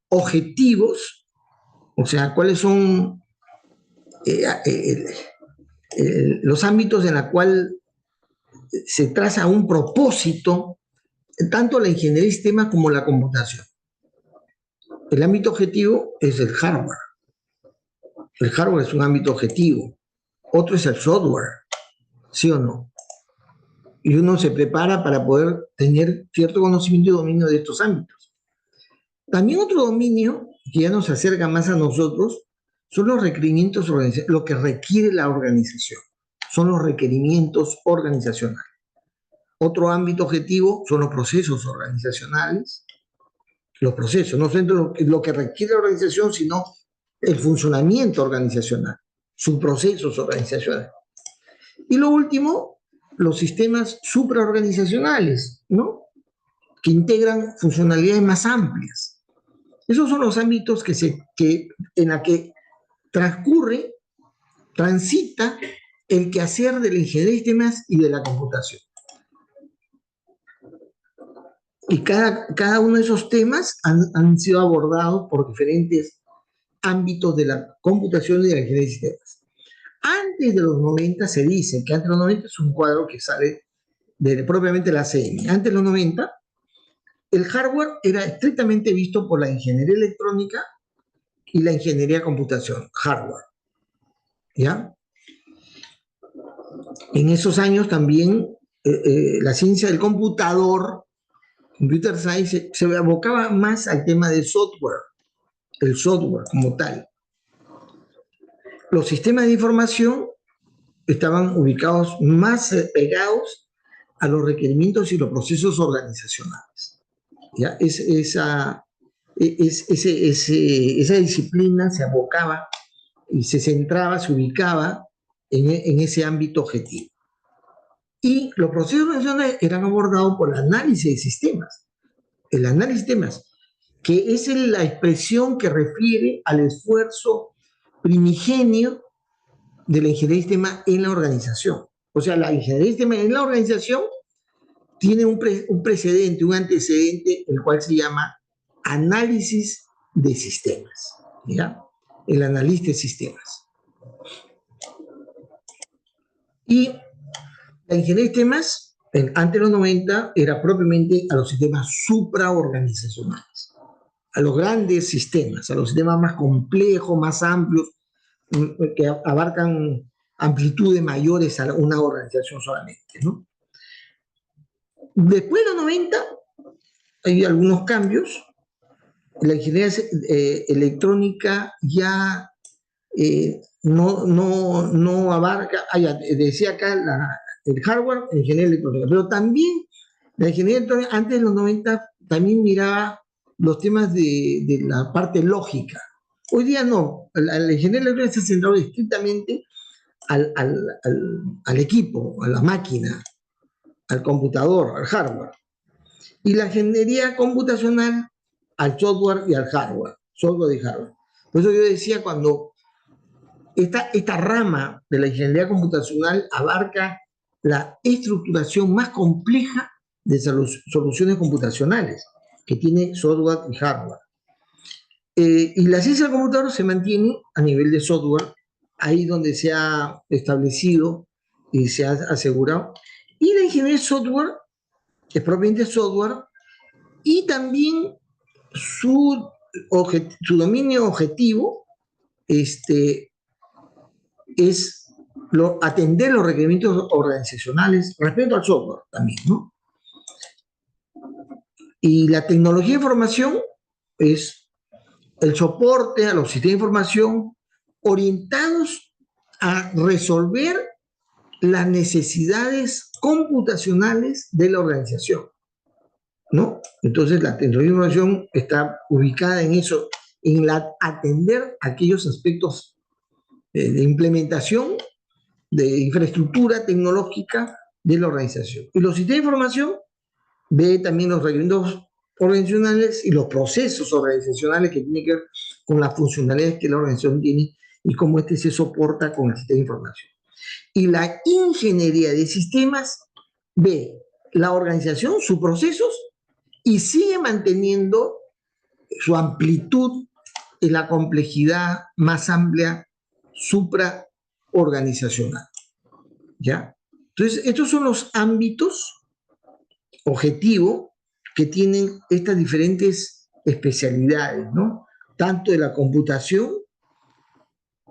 objetivos? O sea, ¿cuáles son los ámbitos en los cuales se traza un propósito, tanto la ingeniería de sistemas como la computación? El ámbito objetivo es el hardware. El hardware es un ámbito objetivo. Otro es el software, ¿sí o no? Y uno se prepara para poder tener cierto conocimiento y dominio de estos ámbitos. También otro dominio que ya nos acerca más a nosotros son los requerimientos organizacionales, lo que requiere la organización. Son los requerimientos organizacionales. Otro ámbito objetivo son los procesos organizacionales. Los procesos, no solo lo que requiere la organización, sino el funcionamiento organizacional, sus procesos organizacionales. Y lo último, los sistemas supraorganizacionales, ¿no? Que integran funcionalidades más amplias. Esos son los ámbitos en la que transita el quehacer de la ingeniería de sistemas y de la computación. Y cada uno de esos temas han sido abordados por diferentes ámbitos de la computación y de la ingeniería de sistemas. Antes de los 90 se dice que antes de los 90 es un cuadro que sale propiamente de la CM. Antes de los 90, el hardware era estrictamente visto por la ingeniería electrónica y la ingeniería de computación, hardware. ¿Ya? En esos años también la ciencia del computador, computer science, se abocaba más al tema del software, el software como tal. Los sistemas de información estaban ubicados más pegados a los requerimientos y los procesos organizacionales. ¿Ya? Esa disciplina se abocaba y se centraba, se ubicaba en ese ámbito objetivo. Y los procesos organizacionales eran abordados por el análisis de sistemas. El análisis de sistemas, que es la expresión que refiere al esfuerzo primigenio de la ingeniería de sistemas en la organización. O sea, la ingeniería de sistemas en la organización tiene un precedente, un antecedente, el cual se llama análisis de sistemas. ¿Ya? El analista de sistemas. Y la ingeniería de sistemas, antes de los 90, era propiamente a los sistemas supraorganizacionales, a los grandes sistemas, a los sistemas más complejos, más amplios, que abarcan amplitudes mayores a una organización solamente, ¿no? Después de los 90, hay algunos cambios. La ingeniería electrónica ya no abarca, decía acá el hardware, la ingeniería electrónica, pero también la ingeniería electrónica antes de los 90 también miraba los temas de la parte lógica. Hoy día no, la ingeniería electrónica se ha centrado estrictamente al equipo, a la máquina, al computador, al hardware. Y la ingeniería computacional al software y al hardware, software y hardware. Por eso yo decía, cuando esta rama de la ingeniería computacional abarca la estructuración más compleja de soluciones computacionales, que tiene software y hardware. Y la ciencia del computador se mantiene a nivel de software, ahí donde se ha establecido y se ha asegurado. Y la ingeniería de software es propiamente software, y también su dominio objetivo es atender los requerimientos organizacionales respecto al software también, ¿no? Y la tecnología de información es el soporte a los sistemas de información orientados a resolver las necesidades computacionales de la organización, ¿no? Entonces la tecnología de información está ubicada en eso, en atender aquellos aspectos de implementación de infraestructura tecnológica de la organización. Y los sistemas de información ve también los reglamentos organizacionales y los procesos organizacionales que tienen que ver con las funcionalidades que la organización tiene y cómo este se soporta con el sistema de información. Y la ingeniería de sistemas ve la organización, sus procesos, y sigue manteniendo su amplitud en la complejidad más amplia supraorganizacional. ¿Ya? Entonces, estos son los ámbitos objetivos que tienen estas diferentes especialidades, ¿no? Tanto de la computación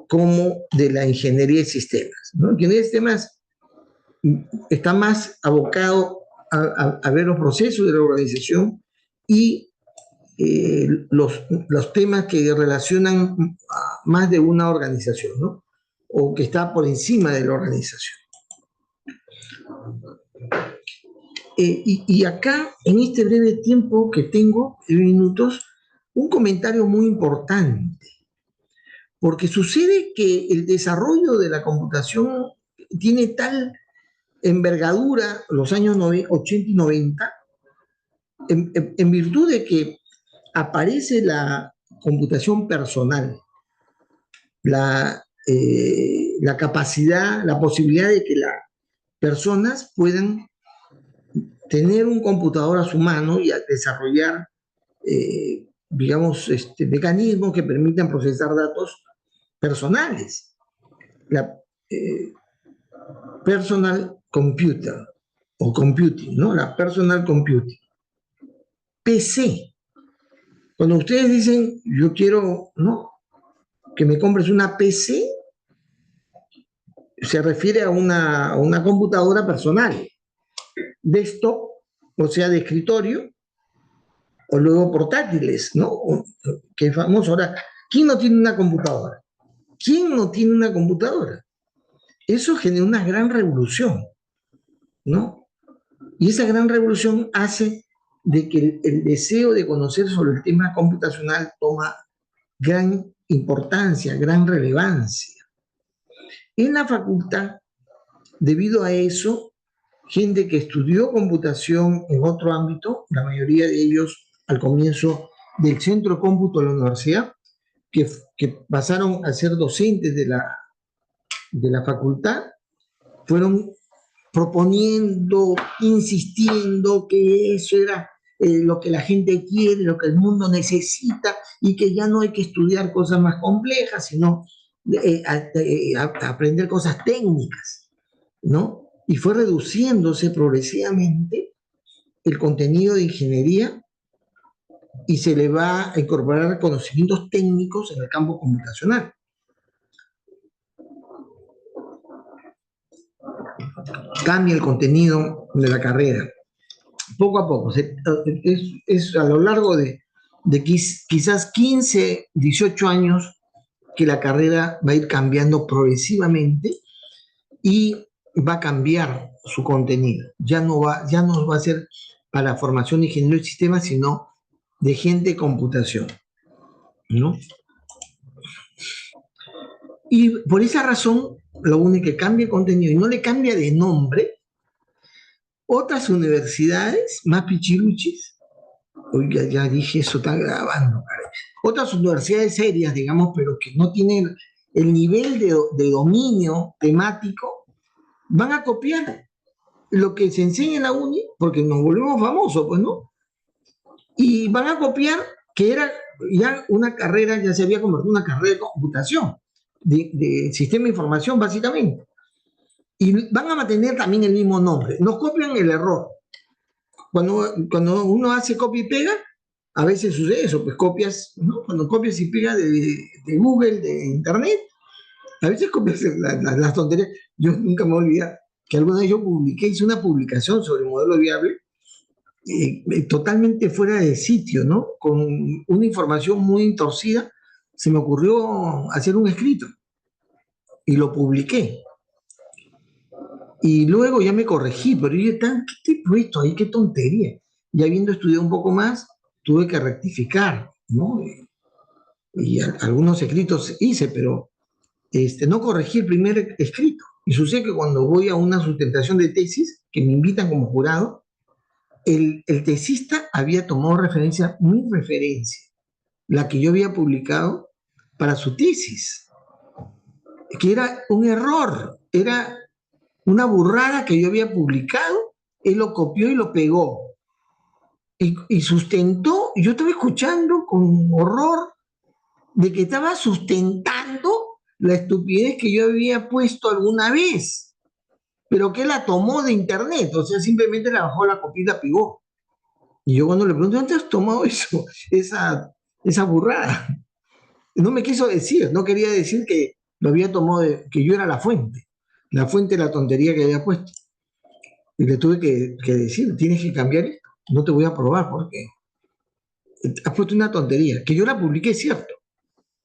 como de la ingeniería de sistemas, ¿no? La ingeniería de sistemas está más abocado a ver los procesos de la organización y los temas que relacionan a más de una organización, ¿no? O que está por encima de la organización. Y acá, en este breve tiempo que tengo, de minutos, un comentario muy importante, porque sucede que el desarrollo de la computación tiene tal envergadura los años 80 y 90, en virtud de que aparece la computación personal, la capacidad, la posibilidad de que las personas puedan tener un computador a su mano y desarrollar, digamos, mecanismos que permitan procesar datos personales. La personal computer o computing, ¿no? La personal computing. PC. Cuando ustedes dicen, yo quiero, ¿no?, que me compres una PC, se refiere a una computadora personal, desktop, o sea, de escritorio, o luego portátiles, ¿no? Que es famoso. Ahora, ¿quién no tiene una computadora? ¿Quién no tiene una computadora? Eso genera una gran revolución, ¿no? Y esa gran revolución hace de que el deseo de conocer sobre el tema computacional toma gran importancia, gran relevancia. En la facultad, debido a eso, gente que estudió computación en otro ámbito, la mayoría de ellos al comienzo del centro de cómputo de la universidad, que pasaron a ser docentes de la facultad, fueron proponiendo, insistiendo que eso era lo que la gente quiere, lo que el mundo necesita, y que ya no hay que estudiar cosas más complejas, sino aprender cosas técnicas, ¿no? Y fue reduciéndose progresivamente el contenido de ingeniería y se le va a incorporar conocimientos técnicos en el campo computacional. Cambia el contenido de la carrera. Poco a poco. Es a lo largo de quizás 15, 18 años que la carrera va a ir cambiando progresivamente y va a cambiar su contenido. Ya no va a ser para formación de ingeniero de sistemas, sino de gente de computación, ¿no? Y por esa razón, lo único que cambia el contenido y no le cambia de nombre, otras universidades, más pichiruchis, oiga, ya dije eso, está grabando, caray. Otras universidades serias, digamos, pero que no tienen el nivel de dominio temático, van a copiar lo que se enseña en la uni, porque nos volvemos famosos, pues, ¿no? Y van a copiar que era ya una carrera, ya se había convertido en una carrera de computación, de sistema de información, básicamente. Y van a mantener también el mismo nombre. Nos copian el error. Cuando uno hace copia y pega, a veces sucede eso, pues copias, ¿no? Cuando copias y pegas de Google, de Internet, a veces copias las tonterías. Yo nunca me voy a olvidar que alguna vez yo hice una publicación sobre el modelo viable, totalmente fuera de sitio, ¿no? Con una información muy torcida, se me ocurrió hacer un escrito y lo publiqué. Y luego ya me corregí, pero yo dije, ¿qué te he puesto ahí? ¡Qué tontería! Ya habiendo estudiado un poco más, tuve que rectificar, ¿no? Y algunos escritos hice, pero no corregí el primer escrito. Y sucede que cuando voy a una sustentación de tesis, que me invitan como jurado, el tesista había tomado mi referencia, la que yo había publicado para su tesis, que era un error, era una burrada que yo había publicado, él lo copió y lo pegó. Y sustentó, yo estaba escuchando con horror de que estaba sustentando la estupidez que yo había puesto alguna vez, pero que él la tomó de internet, o sea, simplemente la bajó, la copió y la pegó. Y yo cuando le pregunto, ¿dónde has tomado eso? Esa burrada. No me quiso decir, no quería decir que lo había tomado, que yo era la fuente de la tontería que había puesto. Y le tuve que decir, tienes que cambiar esto, no te voy a aprobar porque has puesto una tontería, que yo la publiqué, es cierto.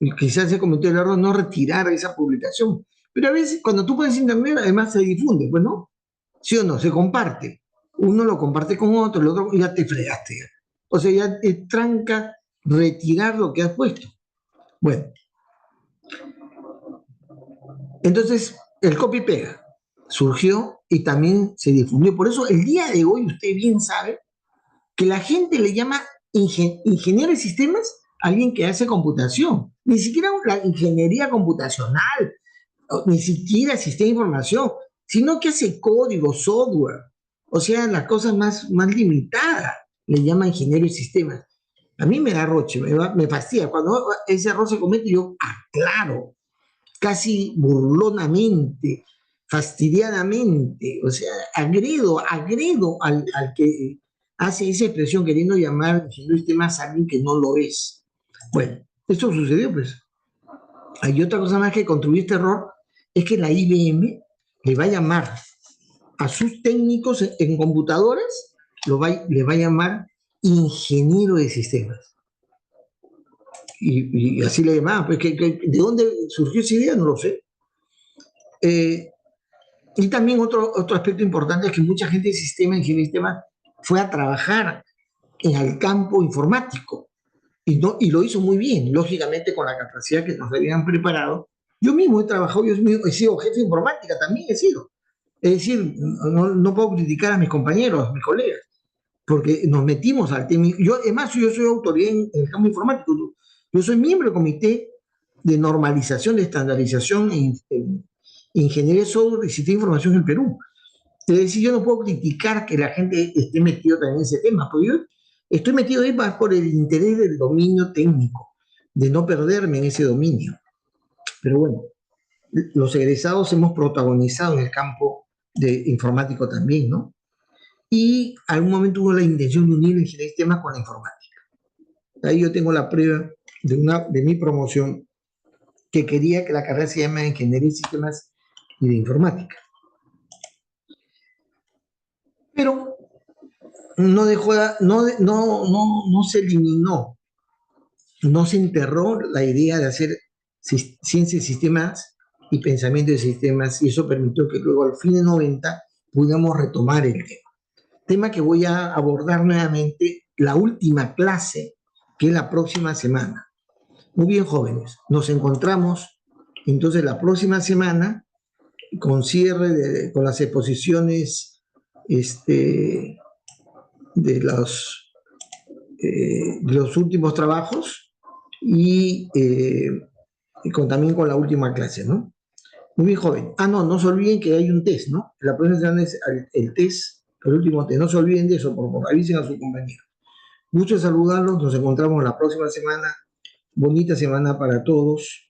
Y quizás se cometió el error no retirar esa publicación. Pero a veces cuando tú pones internet, además se difunde, pues no, ¿sí o no? Se comparte. Uno lo comparte con otro, el otro, y ya te fregaste. O sea, ya te tranca retirar lo que has puesto. Bueno, entonces el copy-pega surgió y también se difundió. Por eso el día de hoy usted bien sabe que la gente le llama ingeniero de sistemas a alguien que hace computación. Ni siquiera la ingeniería computacional, ni siquiera sistema de información, sino que hace código, software. O sea, las cosas más limitadas le llama ingeniero de sistemas. A mí me da roche, me fastidia. Cuando ese error se comete, yo aclaro, casi burlonamente, fastidiadamente, o sea, agredo al que hace esa expresión queriendo llamar ingeniero de sistemas a alguien que no lo es. Bueno, esto sucedió, pues. Hay otra cosa más que contribuye a este error, es que la IBM le va a llamar a sus técnicos en computadoras, le va a llamar ingeniero de sistemas. Y así le llamaban. Pues, ¿de dónde surgió esa idea? No lo sé. Y también otro aspecto importante es que mucha gente de ingeniería de sistemas, fue a trabajar en el campo informático. Y lo hizo muy bien, lógicamente con la capacidad que nos habían preparado. Yo mismo he trabajado, he sido jefe de informática, también he sido. Es decir, no puedo criticar a mis compañeros, a mis colegas, porque nos metimos al tema. Además, yo soy autoridad en el campo informático. Yo soy miembro del Comité de Normalización, de Estandarización en Ingeniería de Software y Sistema de Información en el Perú. Es decir, yo no puedo criticar que la gente esté metida también en ese tema, porque yo estoy metido ahí más por el interés del dominio técnico, de no perderme en ese dominio. Pero bueno, los egresados hemos protagonizado en el campo de informático también, ¿no? Y algún momento hubo la intención de unir la ingeniería de sistemas con la informática. Ahí yo tengo la prueba de mi promoción, que quería que la carrera se llame Ingeniería de Sistemas y de Informática. Pero no se eliminó, no se enterró la idea de hacer ciencia de sistemas y pensamiento de sistemas, y eso permitió que luego al fin de 90 pudiéramos retomar el tema que voy a abordar nuevamente la última clase, que es la próxima semana. Muy bien, jóvenes, nos encontramos entonces la próxima semana con cierre con las exposiciones de los últimos trabajos y también con la última clase, ¿no? Muy bien, joven. No se olviden que hay un test, ¿no? La próxima semana es el test, el último test. No se olviden de eso, por favor, avisen a su compañero. Mucho saludarlos, nos encontramos la próxima semana. Bonita semana para todos.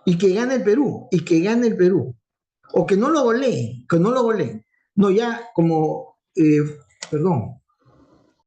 Y que gane el Perú, O que no lo goleen, No, ya como, perdón,